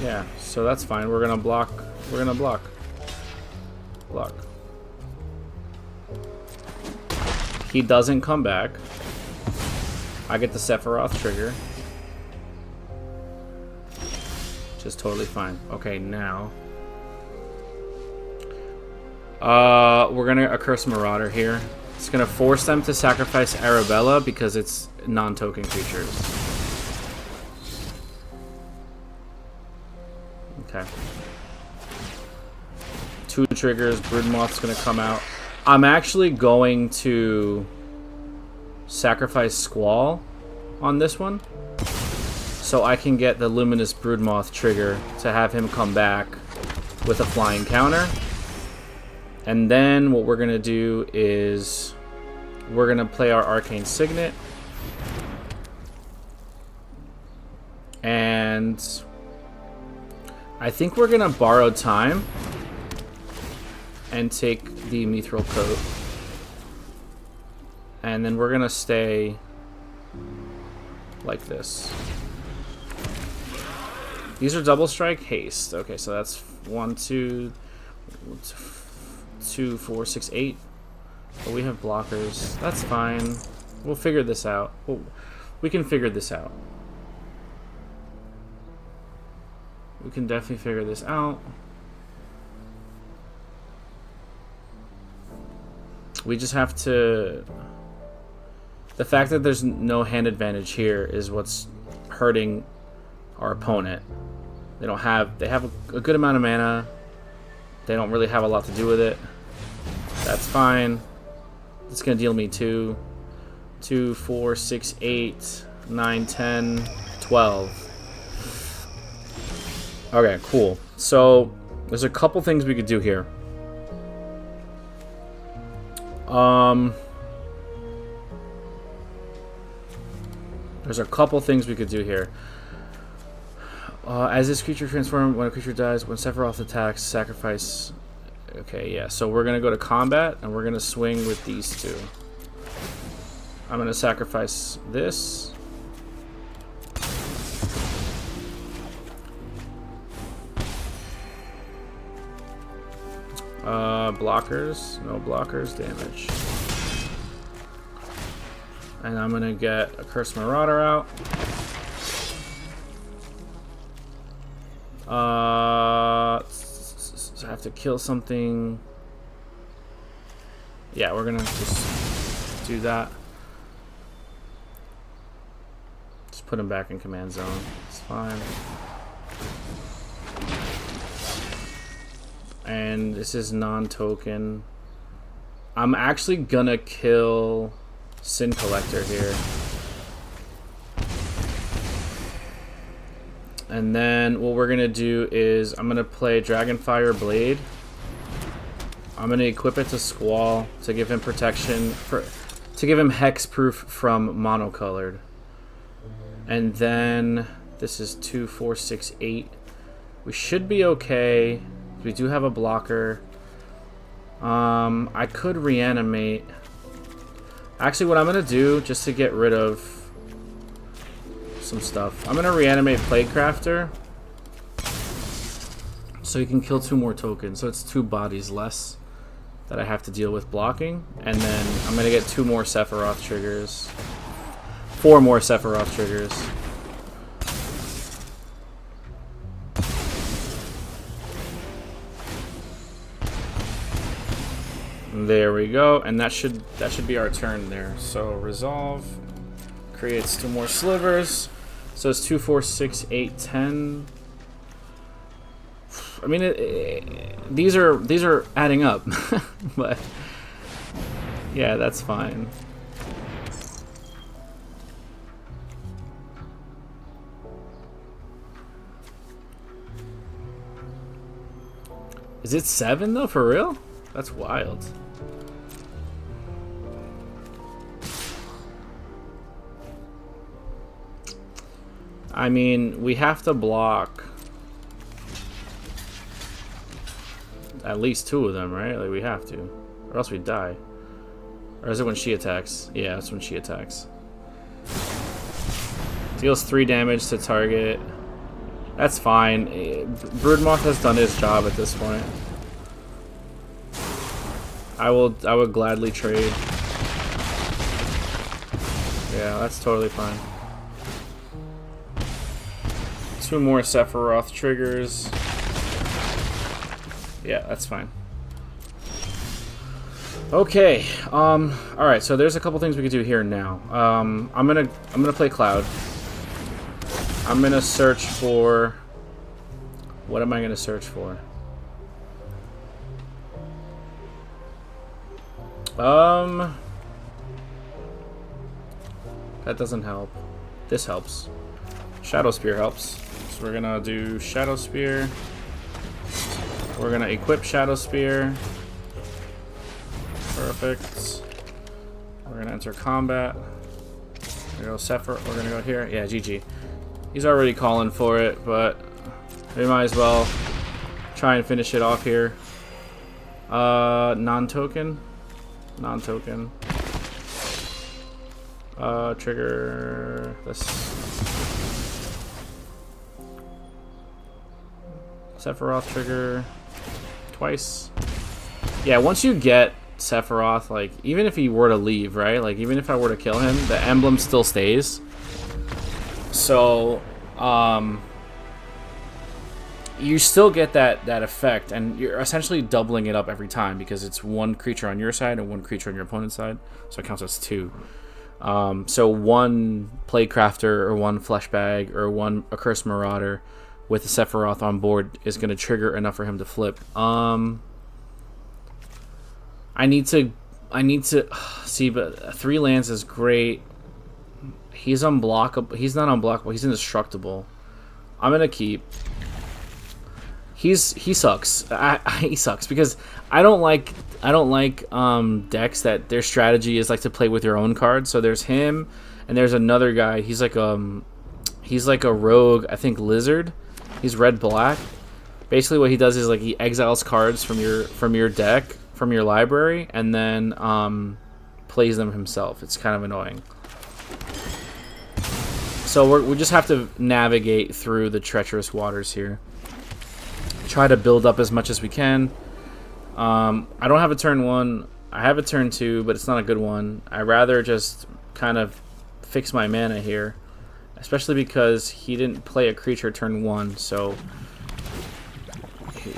Yeah, so that's fine. We're gonna block. We're gonna block. Block. He doesn't come back. I get the Sephiroth trigger. Which is totally fine. Okay, now. We're gonna Accursed Marauder here. It's gonna force them to sacrifice Arabella because it's non-token creatures. Okay. 2 triggers. Broodmoth's gonna come out. I'm actually going to sacrifice Squall on this one so I can get the Luminous Broodmoth trigger to have him come back with a flying counter. And then what we're going to do is we're going to play our Arcane Signet. And I think we're gonna borrow time and take the mithril coat, and then we're gonna stay like this. These are double strike haste. Okay, so that's 1, 2, 2, 4, 6, 8. But we have blockers. That's fine. We'll figure this out. We can figure this out. We can definitely figure this out. We just have to... The fact that there's no hand advantage here is what's hurting our opponent. They have a good amount of mana. They don't really have a lot to do with it. That's fine. It's gonna deal me 2, 4, 6, 8, 9, 10, 12. Okay, cool. So there's a couple things we could do here. There's a couple things we could do here. As this creature transforms, when a creature dies, when Sephiroth attacks, sacrifice. Okay, yeah. So we're gonna go to combat and we're gonna swing with these two. I'm gonna sacrifice this. Blockers, no blockers, damage. And I'm gonna get a Cursed Marauder out. So I have to kill something. Yeah, we're gonna just do that. Just put him back in command zone. It's fine. And this is non-token. I'm actually gonna kill Sin Collector here. And then what we're gonna do is I'm gonna play Dragonfire Blade. I'm gonna equip it to Squall to give him protection, to give him hexproof from monocolored. And then this is 2, 4, 6, 8. We should be okay. We do have a blocker. I could reanimate. Actually, what I'm gonna do, just to get rid of some stuff, I'm gonna reanimate Plaguecrafter so you can kill 2 more tokens. So it's 2 bodies less that I have to deal with blocking. And then I'm gonna get 2 more Sephiroth triggers. 4 more Sephiroth triggers. There we go, and that should be our turn there. So resolve creates 2 more slivers. So it's 2, 4, 6, 8, 10. I mean, these are adding up, but yeah, that's fine. Is it 7 though, for real? That's wild. I mean, we have to block at least 2 of them, right? Like, we have to, or else we die. Or is it when she attacks? Yeah, it's when she attacks. Deals 3 damage to target. That's fine. Broodmoth has done his job at this point. I would gladly trade. Yeah, that's totally fine. 2 more Sephiroth triggers. Yeah, that's fine. Okay. All right. So there's a couple things we could do here now. I'm gonna play Cloud. I'm gonna search for. What am I gonna search for? That doesn't help. This helps. Shadow Spear helps. So we're gonna do Shadow Spear. We're gonna equip Shadow Spear. Perfect. We're gonna enter combat. We're gonna go Sephiroth. We're gonna go here. Yeah, GG. He's already calling for it, but We might as well try and finish it off here. Non-token. Non-token. Trigger this. Sephiroth trigger twice. Yeah, once you get Sephiroth, like, even if he were to leave, right? Like, even if I were to kill him, the emblem still stays. So, you still get that effect, and you're essentially doubling it up every time because it's one creature on your side and one creature on your opponent's side, so it counts as two. So one Playcrafter or one Fleshbag or one Accursed Marauder with a Sephiroth on board is going to trigger enough for him to flip. I need to see, but 3 lands is great. He's unblockable. He's not unblockable. He's indestructible. I'm gonna keep. He sucks. He sucks because I don't like decks that their strategy is like to play with your own cards. So there's him, and there's another guy. He's like a rogue, I think, lizard. He's red black. Basically, what he does is like he exiles cards from your deck, from your library, and then plays them himself. It's kind of annoying. So we just have to navigate through the treacherous waters here. Try to build up as much as we can. I don't have a turn 1. I have a turn 2, but it's not a good one. I'd rather just kind of fix my mana here, especially because he didn't play a creature turn 1. So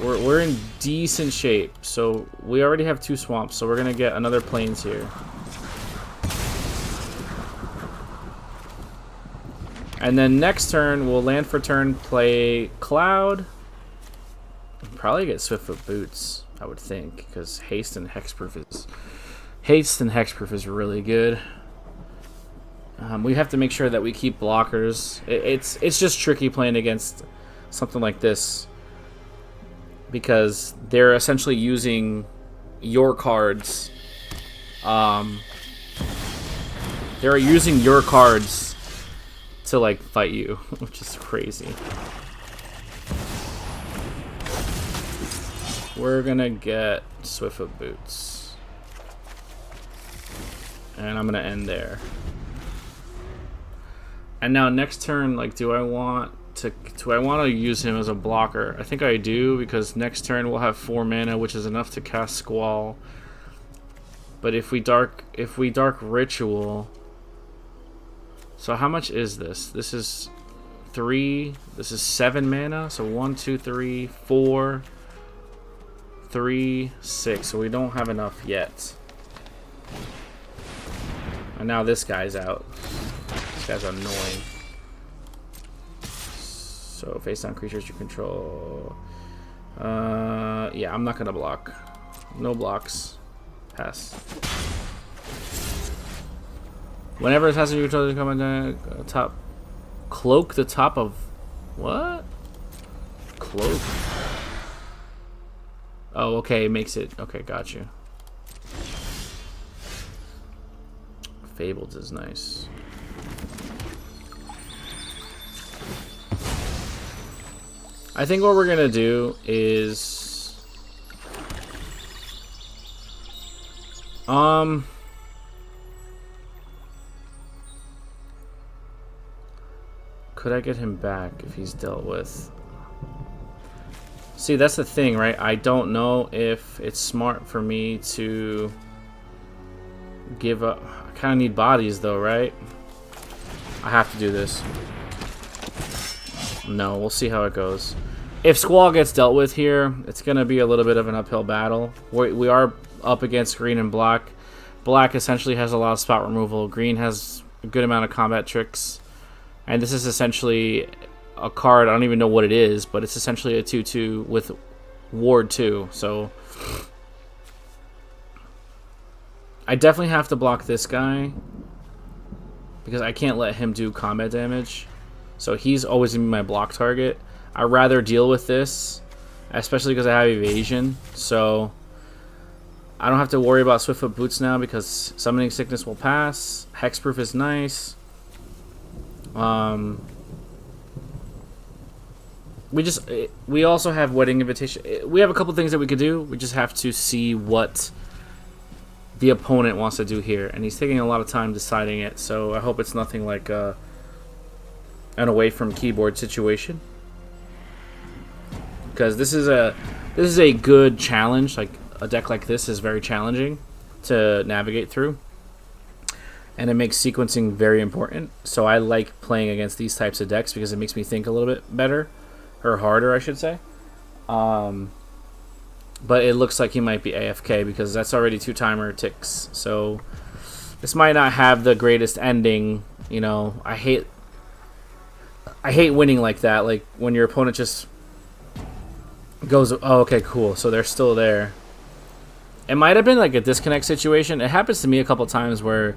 we're in decent shape. So we already have 2 swamps, so we're gonna get another plains here. And then next turn, we'll land for turn, play Cloud. Probably get Swiftfoot Boots, I would think, because Haste and Hexproof is really good. We have to make sure that we keep blockers. It's just tricky playing against something like this because they're essentially using your cards. They're using your cards to like fight you, which is crazy. We're gonna get Swiftfoot Boots, and I'm gonna end there. And now next turn, like, do I want to use him as a blocker? I think I do, because next turn we'll have 4 mana, which is enough to cast Squall. But if we dark Ritual. So how much is this? This is 3. This is 7 mana. So 1, 2, 3, 4, 3, 6. So we don't have enough yet. And now this guy's out. This guy's annoying. So face down creatures you control. Yeah, I'm not gonna block. No blocks. Pass. Whenever it has a utility come down, top, cloak the top of what? Cloak. Oh, okay, it makes it. Okay, got you. Fabled is nice. I think what we're gonna do is could I get him back if he's dealt with? See, that's the thing, right? I don't know if it's smart for me to give up. I kind of need bodies, though, right? I have to do this. No, we'll see how it goes. If Squall gets dealt with here, it's going to be a little bit of an uphill battle. We are up against green and black. Black essentially has a lot of spot removal. Green has a good amount of combat tricks. And this is essentially a card, I don't even know what it is, but it's essentially a 2/2 with Ward 2. So I definitely have to block this guy because I can't let him do combat damage. So he's always going to be my block target. I'd rather deal with this, especially because I have evasion. So I don't have to worry about Swiftfoot Boots now because Summoning Sickness will pass. Hexproof is nice. we also have wedding invitation. We have a couple things that we could do. We just have to see what the opponent wants to do here, and he's taking a lot of time deciding it. So I hope it's nothing like an away from keyboard situation, because this is a good challenge. Like a deck like this is very challenging to navigate through, and it makes sequencing very important. So I like playing against these types of decks because it makes me think a little bit better, or harder, I should say. But it looks like he might be AFK because that's already 2 timer ticks. So this might not have the greatest ending. You know, I hate winning like that. Like when your opponent just goes, oh, okay, cool. So they're still there. It might have been like a disconnect situation. It happens to me a couple times where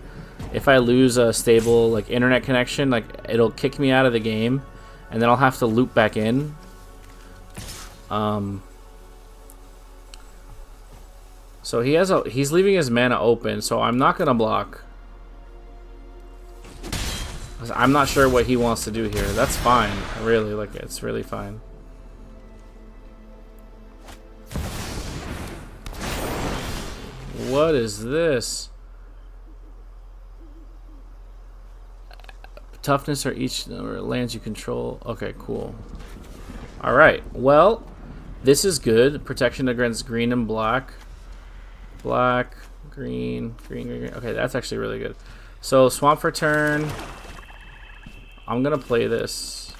if I lose a stable like internet connection, like it'll kick me out of the game, and then I'll have to loop back in. So he's leaving his mana open, so I'm not gonna block. I'm not sure what he wants to do here. That's fine, really. Like it's really fine. What is this? Toughness or each lands you control. Okay, cool. All right. Well, this is good. Protection against green and black. Black, green, green, green, green. Okay, that's actually really good. So swamp for turn. I'm gonna play this.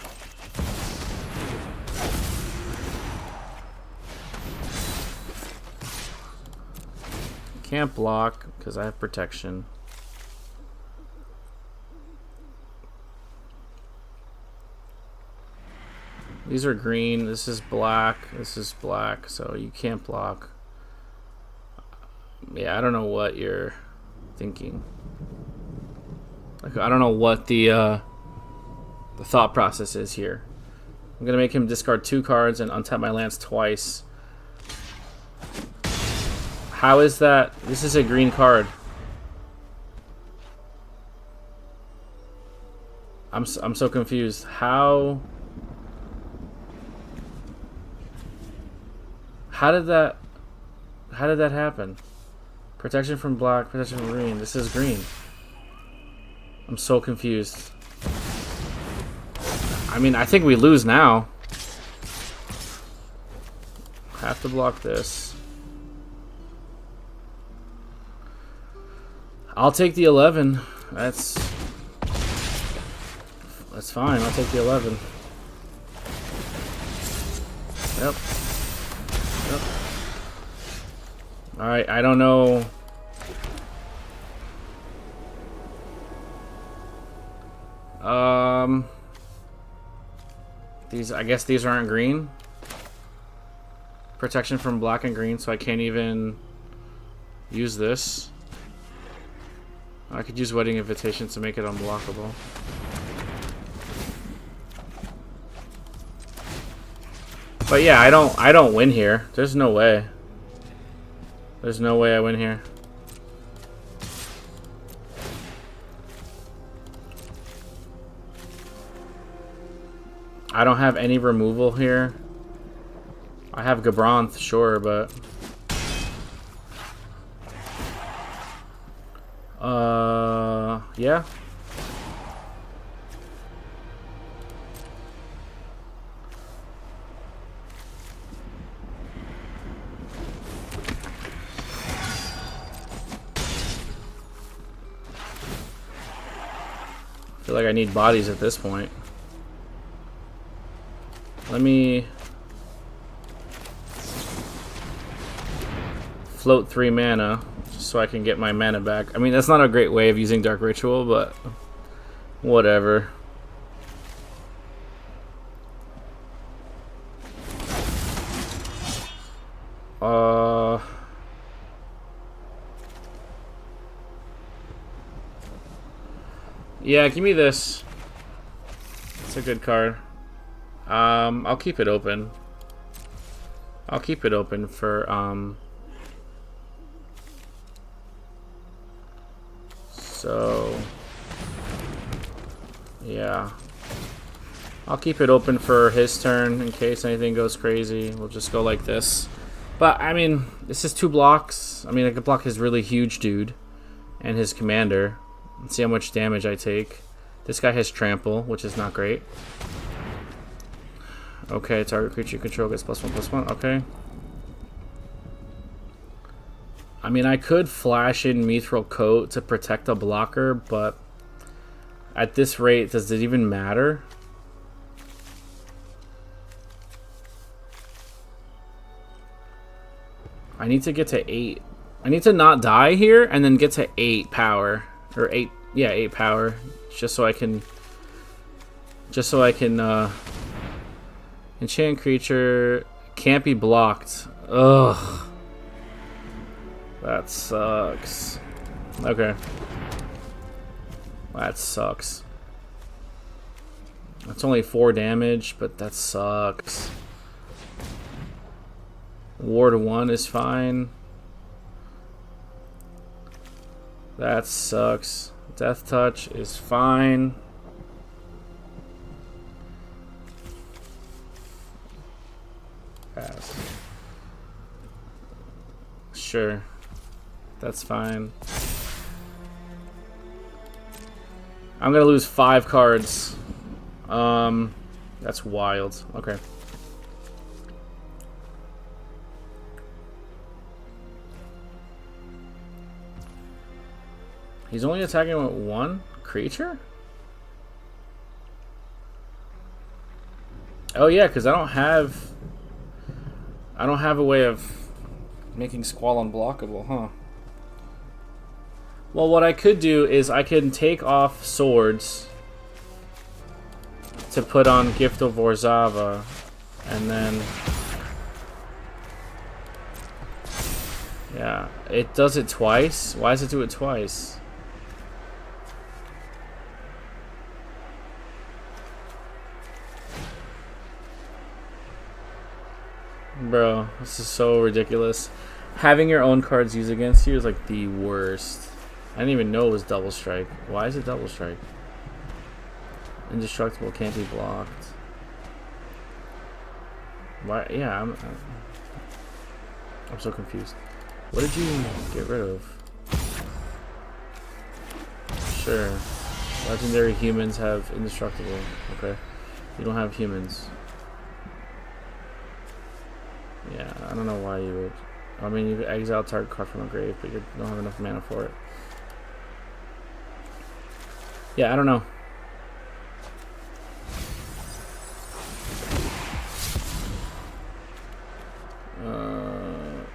Can't block because I have protection. These are green. This is black. This is black. So you can't block. Yeah, I don't know what you're thinking. Like, I don't know what the thought process is here. I'm gonna make him discard 2 cards and untap my lands twice. How is that? This is a green card. I'm so confused. How did that happen? Protection from black, protection from green. This is green. I'm so confused. I mean, I think we lose now. Have to block this. I'll take the 11. That's fine. I'll take the 11. Yep. Yep. Alright, I don't know. I guess these aren't green. Protection from black and green, so I can't even use this. I could use Wedding Invitation to make it unblockable. But yeah, I don't win here. There's no way. There's no way I win here. I don't have any removal here. I have Gabronth, sure, but yeah. I feel like I need bodies at this point. Let me float 3 mana just so I can get my mana back. I mean, that's not a great way of using Dark Ritual, but whatever. Yeah, give me this. It's a good card. I'll keep it open. I'll keep it open for so yeah. I'll keep it open for his turn in case anything goes crazy. We'll just go like this. But, I mean, this is 2 blocks. I mean, I could block his really huge dude and his commander. And see how much damage I take. This guy has trample, which is not great. Okay, target creature you control gets +1/+1. Okay. I mean, I could flash in Mithril Coat to protect a blocker, but at this rate, does it even matter? I need to get to 8. I need to not die here and then get to 8 power. Or 8, yeah, 8 power. Just so I can enchant creature can't be blocked. Ugh. That sucks. Okay. That sucks. That's only 4 damage, but that sucks. Ward 1 is fine. That sucks. Death Touch is fine. Pass. Sure. That's fine. I'm gonna lose 5 cards. That's wild. Okay. He's only attacking with 1 creature? Oh yeah, because I don't have a way of making Squall unblockable, huh? Well, what I could do is I can take off swords to put on Gift of Orzhova, and then yeah, it does it twice. Why does it do it twice? Bro, this is so ridiculous. Having your own cards used against you is like the worst. I didn't even know it was double strike. Why is it double strike? Indestructible can't be blocked. Why? Yeah, I'm so confused. What did you get rid of? Sure. Legendary humans have indestructible. Okay. You don't have humans. Yeah, I don't know why you would. I mean, you could exile target card from a grave, but you don't have enough mana for it. Yeah, I don't know.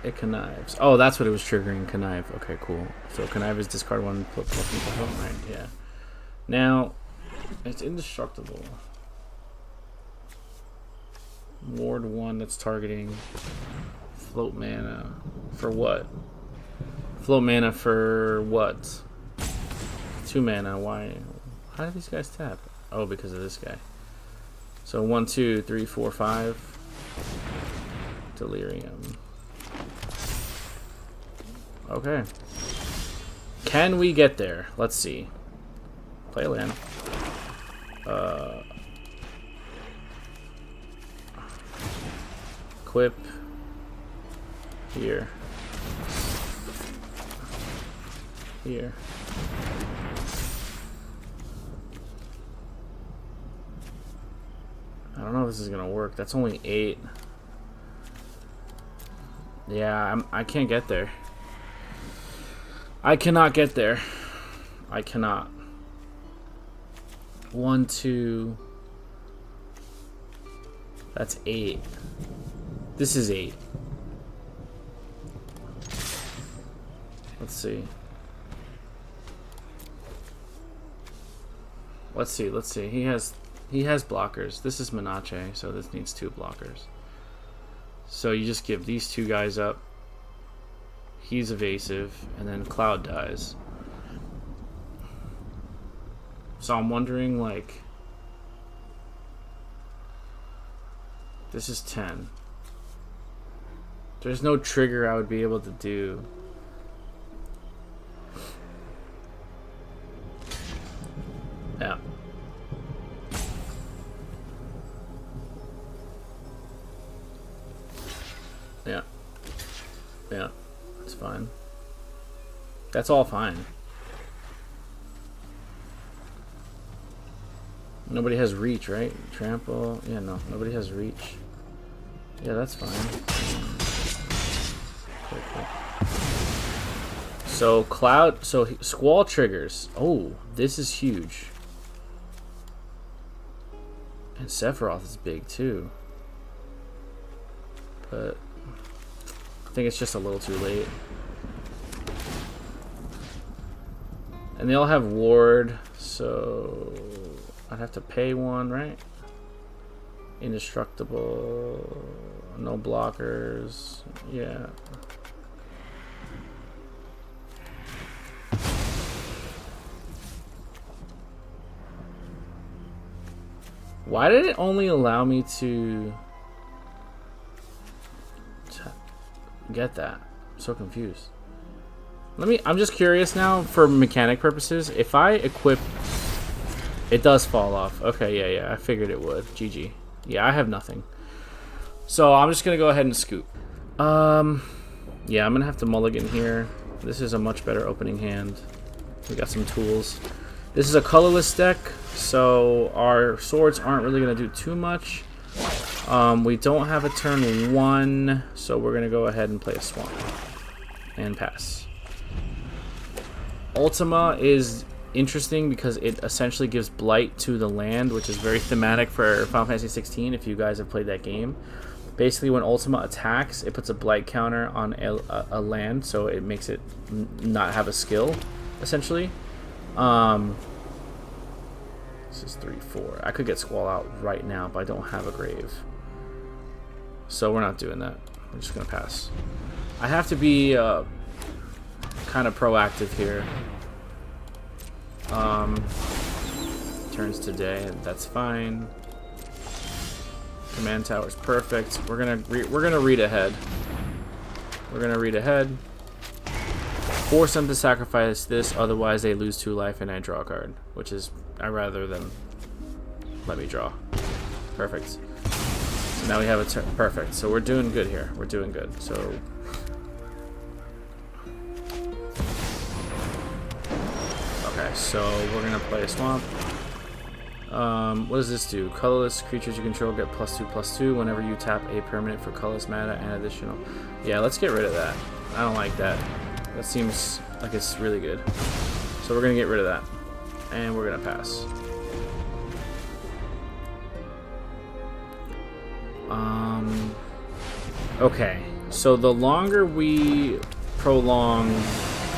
It connives. Oh, that's what it was triggering. Connive. Okay, cool. So connive is discard 1 plus +1/+1. Right, yeah. Now, it's indestructible. Ward 1 that's targeting float mana for what? Float mana for what? 2 mana. Why? How do these guys tap? Oh, because of this guy. So 1, 2, 3, 4, 5. Delirium. Okay. Can we get there? Let's see. Play land. Equip here. Here. I don't know if this is gonna work. That's only 8. Yeah, I can't get there. I cannot get there. I cannot. 1, 2. That's 8. This is 8. Let's see. Let's see. He has blockers. This is Menache, so this needs 2 blockers. So you just give these 2 guys up. He's evasive, and then Cloud dies. So I'm wondering, like, this is 10. There's no trigger I would be able to do. Yeah. That's all fine. Nobody has reach, right? Trample. Yeah, no. Nobody has reach. Yeah, that's fine. Okay. So Cloud, so Squall triggers. Oh, this is huge. And Sephiroth is big too. But I think it's just a little too late. And they all have ward, so I'd have to pay one, right? Indestructible, no blockers, yeah. Why did it only allow me to get that? I'm so confused. I'm just curious now for mechanic purposes. If I equip, it does fall off. Okay, yeah, I figured it would. GG. Yeah, I have nothing. So I'm just gonna go ahead and scoop. Yeah, I'm gonna have to mulligan here. This is a much better opening hand. We got some tools. This is a colorless deck, so our swords aren't really gonna do too much. We don't have a turn 1, so we're gonna go ahead and play a swamp and pass. Ultima is interesting because it essentially gives blight to the land, which is very thematic for Final Fantasy 16 if you guys have played that game. Basically, when Ultima attacks, it puts a blight counter on a land, so it makes it not have a skill, essentially. This is 3-4. I could get Squall out right now, but I don't have a grave. So we're not doing that. We're just going to pass. I have to be kind of proactive here. Turns today, that's fine. Command tower's perfect. We're gonna read ahead. We're gonna read ahead. Force them to sacrifice this, otherwise they lose 2 life and I draw a card, which is I rather than let me draw. Perfect. So now we have a turn. Perfect. So we're doing good here. We're doing good. So okay, so we're gonna play a swamp. What does this do? Colorless creatures you control get +2/+2 whenever you tap a permanent for colorless mana and additional. Yeah, let's get rid of that. I don't like that. That seems like it's really good. So we're gonna get rid of that. And we're gonna pass. Okay, so the longer we prolong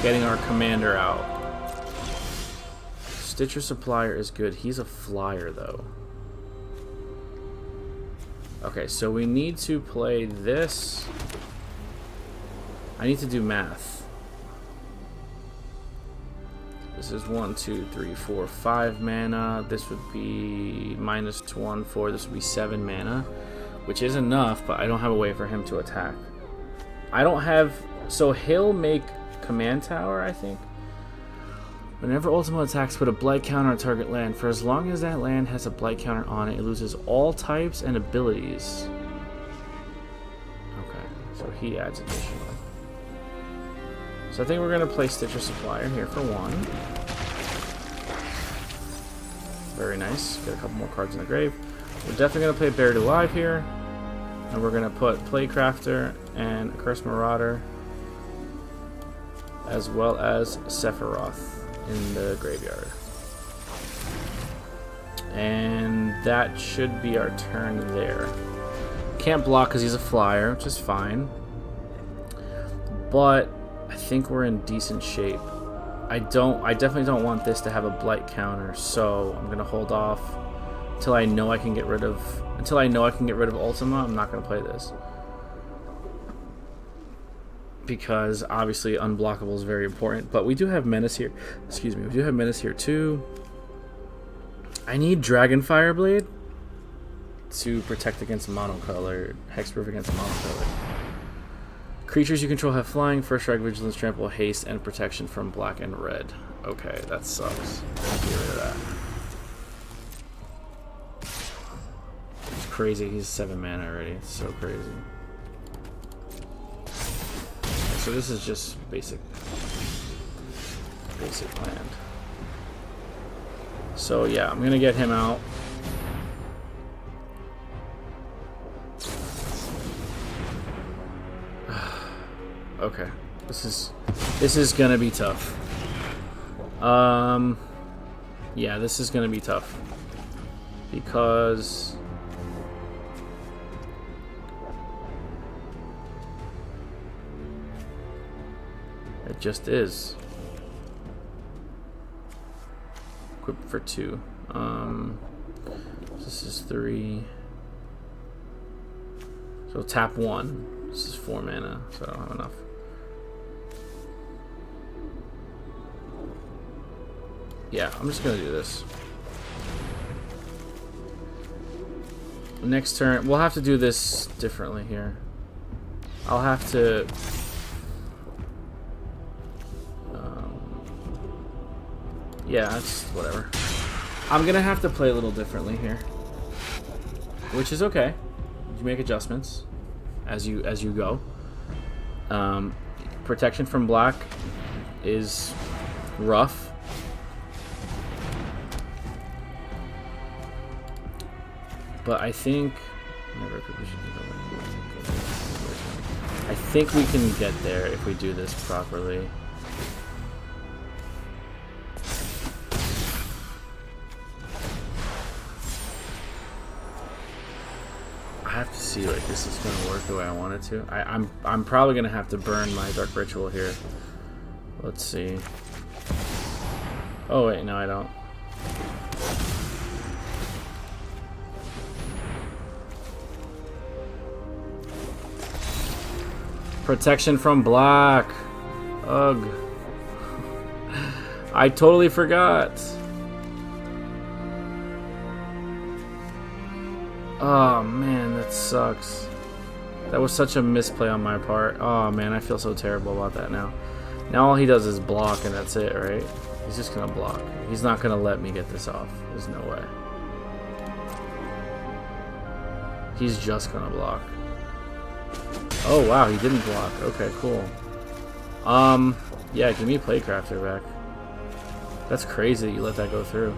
getting our commander out, Stitcher Supplier is good. He's a flyer, though. Okay, so we need to play this. I need to do math. This is 1, 2, 3, 4, 5 mana. This would be -1, 4. This would be 7 mana, which is enough, but I don't have a way for him to attack. I don't have... So he'll make command tower, I think. Whenever Ultima attacks, put a blight counter on target land. For as long as that land has a blight counter on it, it loses all types and abilities. Okay, so he adds additional. So I think we're going to play Stitcher Supplier here for 1. Very nice. Get a couple more cards in the grave. We're definitely going to play Buried Alive here. And we're going to put Playcrafter and a Cursed Marauder, as well as Sephiroth in the graveyard. And that should be our turn there. Can't block because he's a flyer, which is fine. But I think we're in decent shape. I definitely don't want this to have a blight counter, so I'm gonna hold off until I know I can get rid of Ultima. I'm not gonna play this. Because obviously unblockable is very important, but we do have Menace here. Excuse me, we do have Menace here too. I need Dragon Fireblade to protect against monocolored, hexproof against monocolored. Creatures you control have flying, first strike, vigilance, trample, haste, and protection from black and red. Okay, that sucks. Get rid of that. It's crazy. He's 7 mana already. It's so crazy. So this is just basic. basic land. So yeah, I'm gonna get him out. Okay, this is gonna be tough. Yeah, this is gonna be tough because it just is. Equip for 2. This is 3. So tap 1. This is 4 mana, so I don't have enough. Yeah, I'm just gonna do this. Next turn, we'll have to do this differently here. I'll have to. Yeah, that's whatever. I'm gonna have to play a little differently here, which is okay. You make adjustments as you go. Protection from black is rough. But I think we can get there if we do this properly. I have to see like this is gonna work the way I want it to. I'm probably gonna have to burn my Dark Ritual here. Let's see. Oh wait, no I don't. Protection from black. Ugh. I totally forgot. Oh man, that sucks. That was such a misplay on my part. Oh man, I feel so terrible about that now. Now all he does is block and that's it, right? He's just gonna block. He's not gonna let me get this off. There's no way. He's just gonna block. Oh wow, he didn't block. Okay, cool. Yeah, give me Playcrafter back. That's crazy that you let that go through.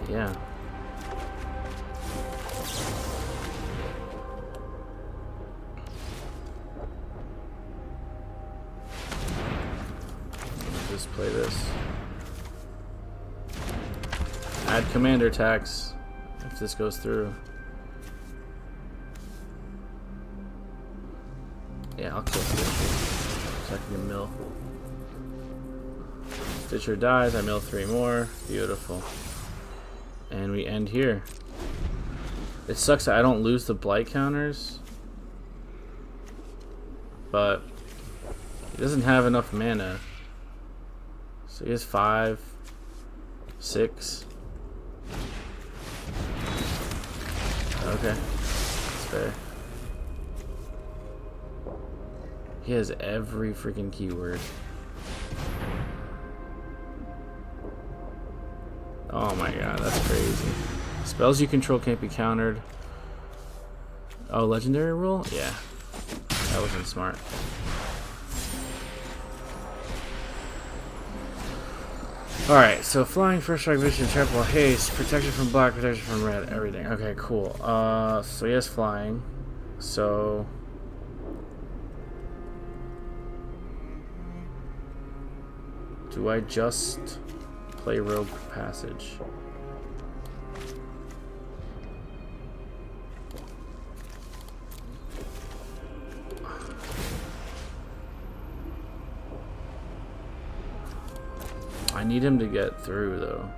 Yeah. Just play this. Add commander tax if this goes through. Yeah, I'll kill Stitcher so I can mill. Stitcher dies, I mill 3 more. Beautiful. And we end here. It sucks that I don't lose the blight counters, but he doesn't have enough mana. So he has 5, 6. Okay, that's fair. He has every freaking keyword. Oh my god, that's crazy. Spells you control can't be countered. Oh, legendary rule? Yeah. That wasn't smart. Alright, so flying, first strike, vision, trample, haste, protection from black, protection from red, everything. Okay, cool. So he has flying. So do I just play Rogue Passage? I need him to get through though.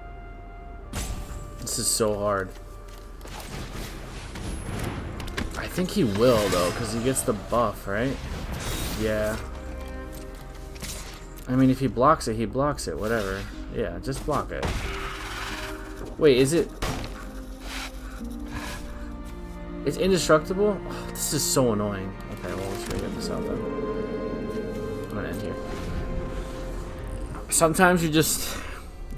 This is so hard. I think he will though, because he gets the buff, right? Yeah. I mean, if he blocks it, he blocks it. Whatever. Yeah, just block it. Wait, is it? It's indestructible? Oh, this is so annoying. Okay, well, we're just gonna get this out then. I'm gonna end here. Sometimes you just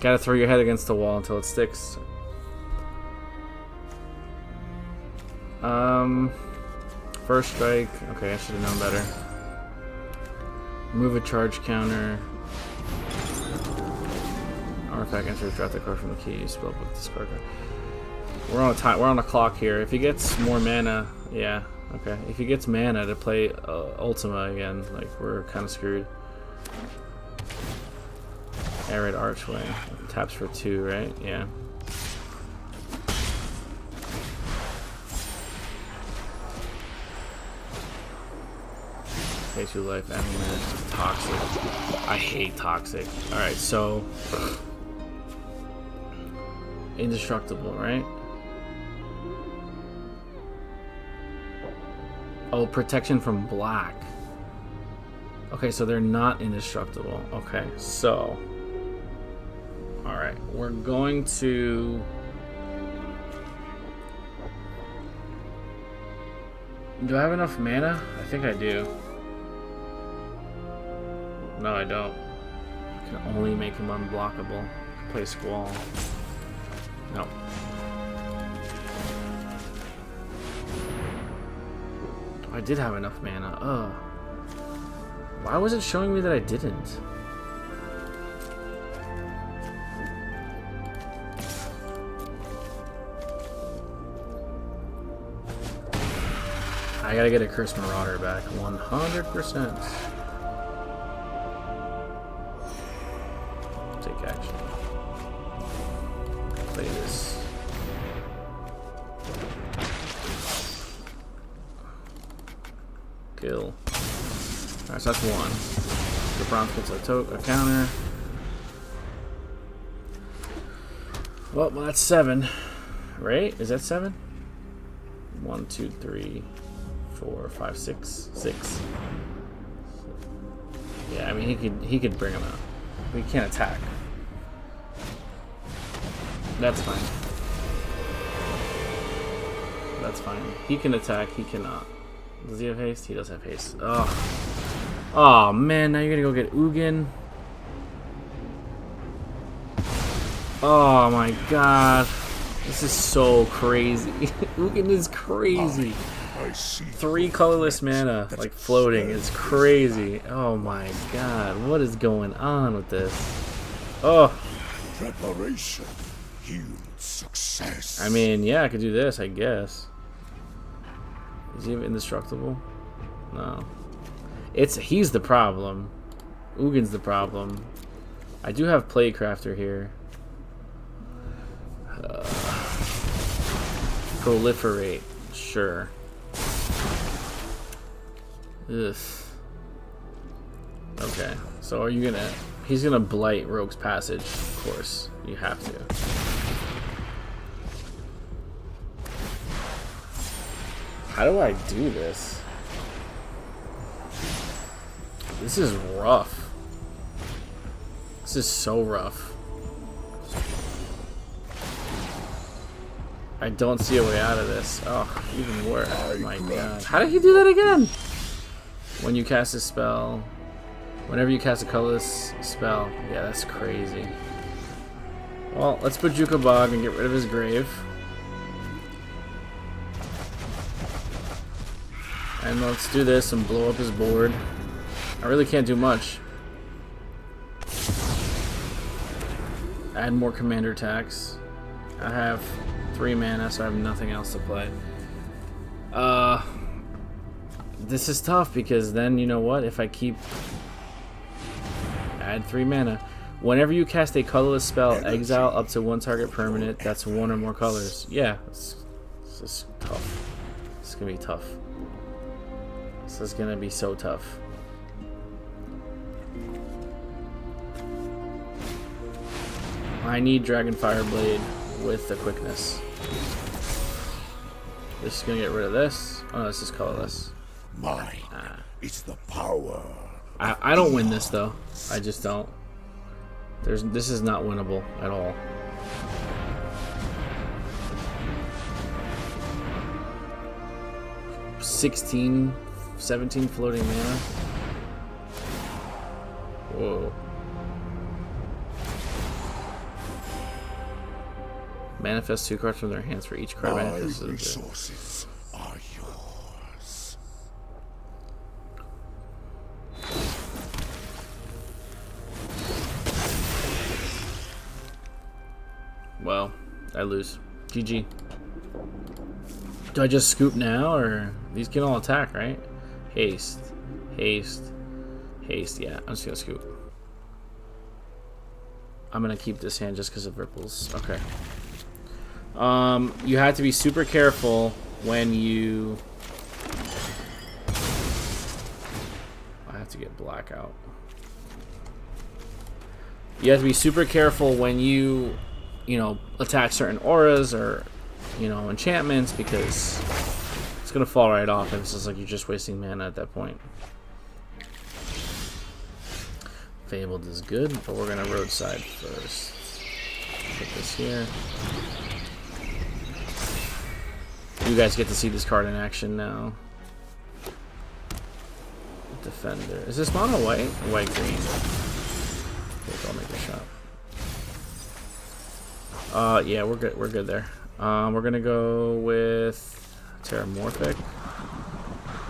gotta throw your head against the wall until it sticks. First strike. Okay, I should have known better. Remove a charge counter. Artifact enters, drop the card from the key, spell book, discard card. We're on a time. We're on a clock here. If he gets more mana, yeah, okay. If he gets mana to play Ultima again, like we're kind of screwed. Arid Archway taps for 2, right? Yeah. Pay 2 life, adding mana. Toxic. I hate toxic. All right, so indestructible, right? Oh, protection from black. Okay, so they're not indestructible. Okay, so alright, we're going to do I have enough mana? I think I do. No, I don't. I can only make him unblockable. Play Squall. No. I did have enough mana. Ugh. Why was it showing me that I didn't? I gotta get a Curse Marauder back. 100%. Take action. Play this. Kill. Alright, so that's 1. The bronze gets a counter. Well, that's 7. Right? Is that 7? 1, 2, 3, 4, 5, 6. 6. Yeah, I mean he could bring him out. But he can't attack. That's fine. That's fine. He can attack, he cannot. Does he have haste? He does have haste. Oh. Oh man, now you're gonna go get Ugin. Oh my god. This is so crazy. Ugin is crazy. 3 colorless mana, like floating. It's crazy. Oh my god. What is going on with this? Oh. Preparation yields success. I mean, yeah, I could do this, I guess. Is he indestructible? No. He's the problem. Ugin's the problem. I do have Playcrafter here. Proliferate. Sure. Ugh. Okay. So are you gonna... He's gonna blight Rogue's Passage, of course. You have to. How do I do this? This is rough. This is so rough. I don't see a way out of this. Oh, even worse. Oh my god. How did he do that again? When you cast a spell. Whenever you cast a colorless spell. Yeah, that's crazy. Well, let's put Juka Bog and get rid of his grave. And let's do this and blow up his board. I really can't do much. Add more commander attacks. I have 3 mana, so I have nothing else to play. This is tough because then, you know what? If I keep... Add 3 mana. Whenever you cast a colorless spell, exile up to 1 target permanent. That's 1 or more colors. Yeah, this is tough. This is going to be tough. This is going to be so tough. I need Dragon Fireblade with the quickness. This is going to get rid of this. Oh, no, this is colorless. Mine is the power. I don't win this, though. I just don't. This is not winnable at all. $16, 17 floating mana. Whoa. Manifest 2 cards from their hands for each card manifested. Resources are yours. Well, I lose. GG. Do I just scoop now, or these can all attack, right? Haste, haste, haste. Yeah, I'm just gonna scoop. I'm gonna keep this hand just because of ripples. Okay. You have to be super careful when you. I have to get black out. You have to be super careful when you know, attach certain auras or, you know, enchantments, because it's gonna fall right off, and it's just like you're just wasting mana at that point. Fabled is good, but we're gonna roadside first. Put this here. You guys get to see this card in action now. Defender. Is this mono white? White green. Okay, I'll make a shot. Yeah, we're good. We're good there. We're gonna go with Terramorphic.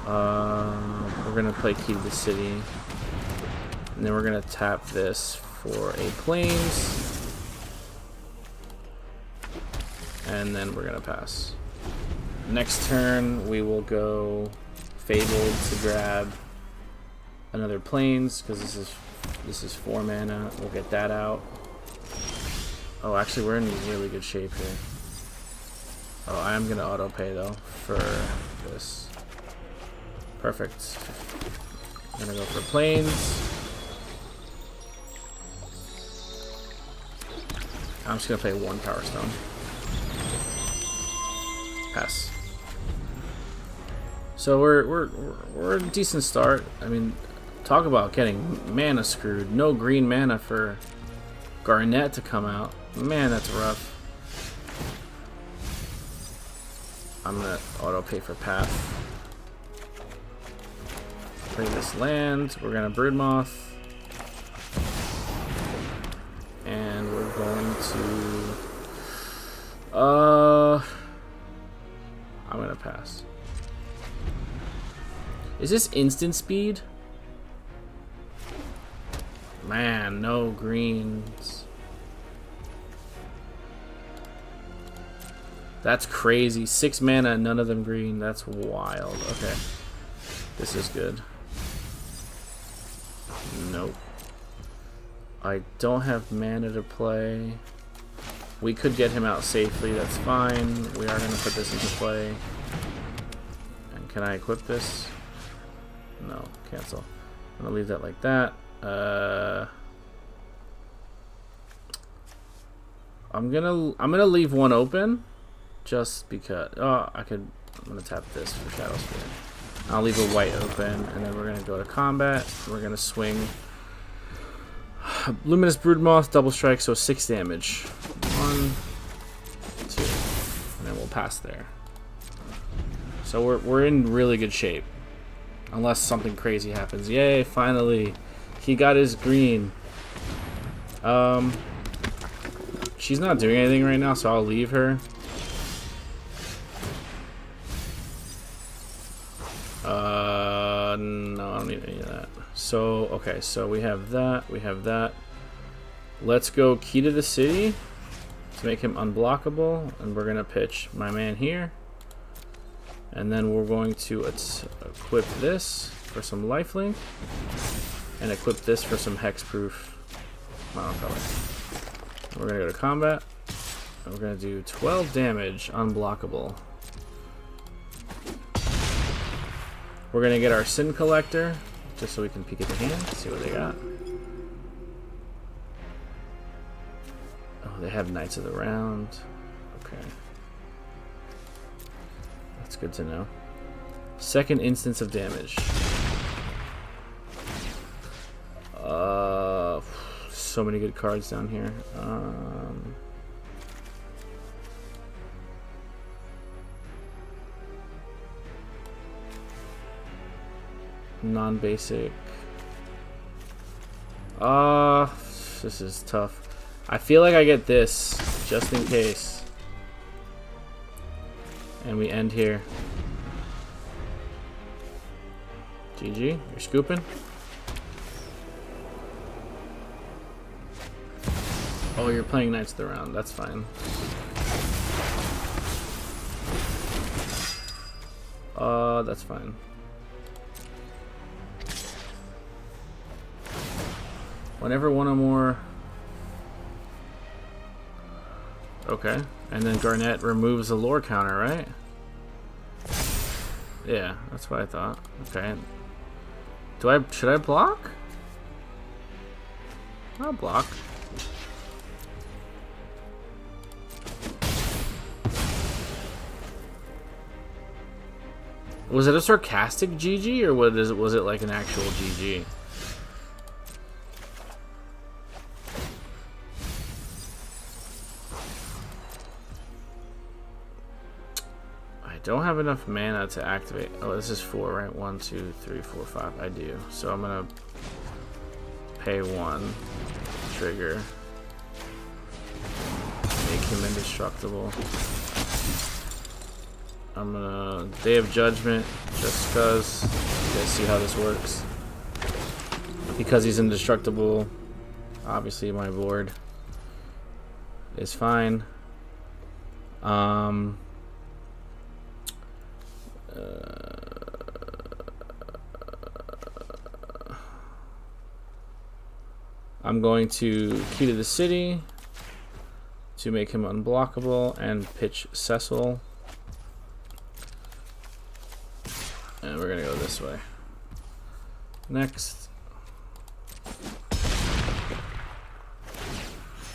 We're gonna play Key to the City, and then we're gonna tap this for a Plains, and then we're gonna pass. Next turn, we will go Fabled to grab another Plains, because this is 4 mana. We'll get that out. Oh, actually, we're in really good shape here. Oh, I am gonna auto pay though for this. Perfect. I'm gonna go for Plains. I'm just gonna play 1 Power Stone. Pass. So we're a decent start. I mean, talk about getting mana screwed. No green mana for Garnet to come out. Man, that's rough. I'm gonna auto pay for Path. Play this land. We're gonna Broodmoth. And we're going to I'm gonna pass. Is this instant speed? Man, no greens. That's crazy. 6 mana and none of them green. That's wild. Okay. This is good. Nope. I don't have mana to play. We could get him out safely. That's fine. We are going to put this into play. And can I equip this? No. Cancel. I'm going to leave that like that. I'm gonna leave one open, just because. Oh, I'm gonna tap this for Shadow Spear. I'll leave a white open, and then we're gonna go to combat. We're gonna swing Luminous Broodmoth, double strike, so 6 damage. 1, 2, and then we'll pass there. So we're in really good shape, unless something crazy happens. Yay! Finally, he got his green. She's not doing anything right now, so I'll leave her. No, I don't need any of that. So, okay, so we have that, we have that. Let's go Key to the City to make him unblockable, and we're gonna pitch my man here. And then we're going to equip this for some lifelink, and equip this for some hexproof monocolor. We're gonna go to combat, and we're gonna do 12 damage, unblockable. We're gonna get our Sin Collector, just so we can peek at the hand, see what they got. Oh, they have Knights of the Round. Okay. That's good to know. Second instance of damage. So many good cards down here. Non-basic. This is tough. I feel like I get this, just in case. And we end here. GG, you're scooping. Oh, you're playing Knights of the Round. That's fine. That's fine. Whenever one or more. Okay. And then Garnet removes the lore counter, right? Yeah, that's what I thought. Okay. Should I block? I'll block. Was it a sarcastic GG or was it like an actual GG? I don't have enough mana to activate. Oh, this is 4, right? 1, 2, 3, 4, 5. I do. So I'm gonna pay 1, trigger, make him indestructible. I'm gonna Day of Judgment just because you guys see how this works. Because he's indestructible, obviously my board is fine. I'm going to Key to the City to make him unblockable and pitch Cecil. And we're gonna go this way. Next.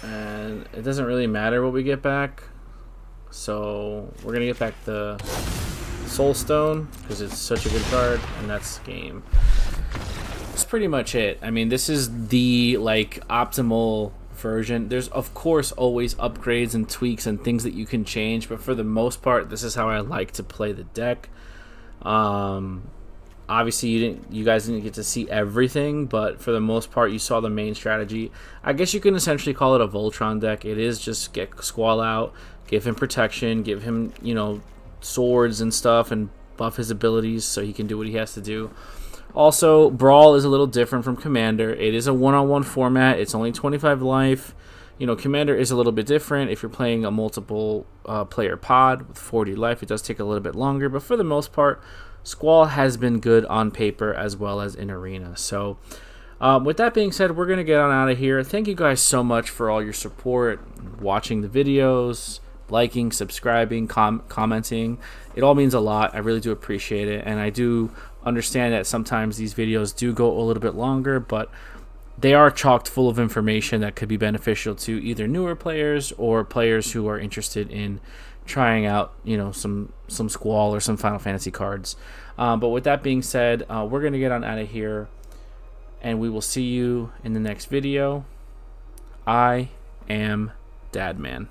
And it doesn't really matter what we get back. So we're gonna get back the Soul Stone because it's such a good card, and that's game. That's pretty much it. I mean, this is the like optimal version. There's of course always upgrades and tweaks and things that you can change, but for the most part, this is how I like to play the deck. Obviously you guys didn't get to see everything, but for the most part you saw the main strategy. I guess you can essentially call it a Voltron deck. It is just get Squall out, give him protection, give him, you know, swords and stuff, and buff his abilities so he can do what he has to do. Also, Brawl is a little different from Commander. It is a one-on-one format. It's only 25 life. You know, Commander is a little bit different. If you're playing a multiple player pod with 40 life, it does take a little bit longer. But for the most part, Squall has been good on paper as well as in Arena. So with that being said, we're going to get on out of here. Thank you guys so much for all your support, watching the videos, liking, subscribing, commenting. It all means a lot. I really do appreciate it. And I do understand that sometimes these videos do go a little bit longer, but they are chocked full of information that could be beneficial to either newer players or players who are interested in trying out, you know, some Squall or some Final Fantasy cards. But with that being said, we're going to get on out of here, and we will see you in the next video. I am Dadman.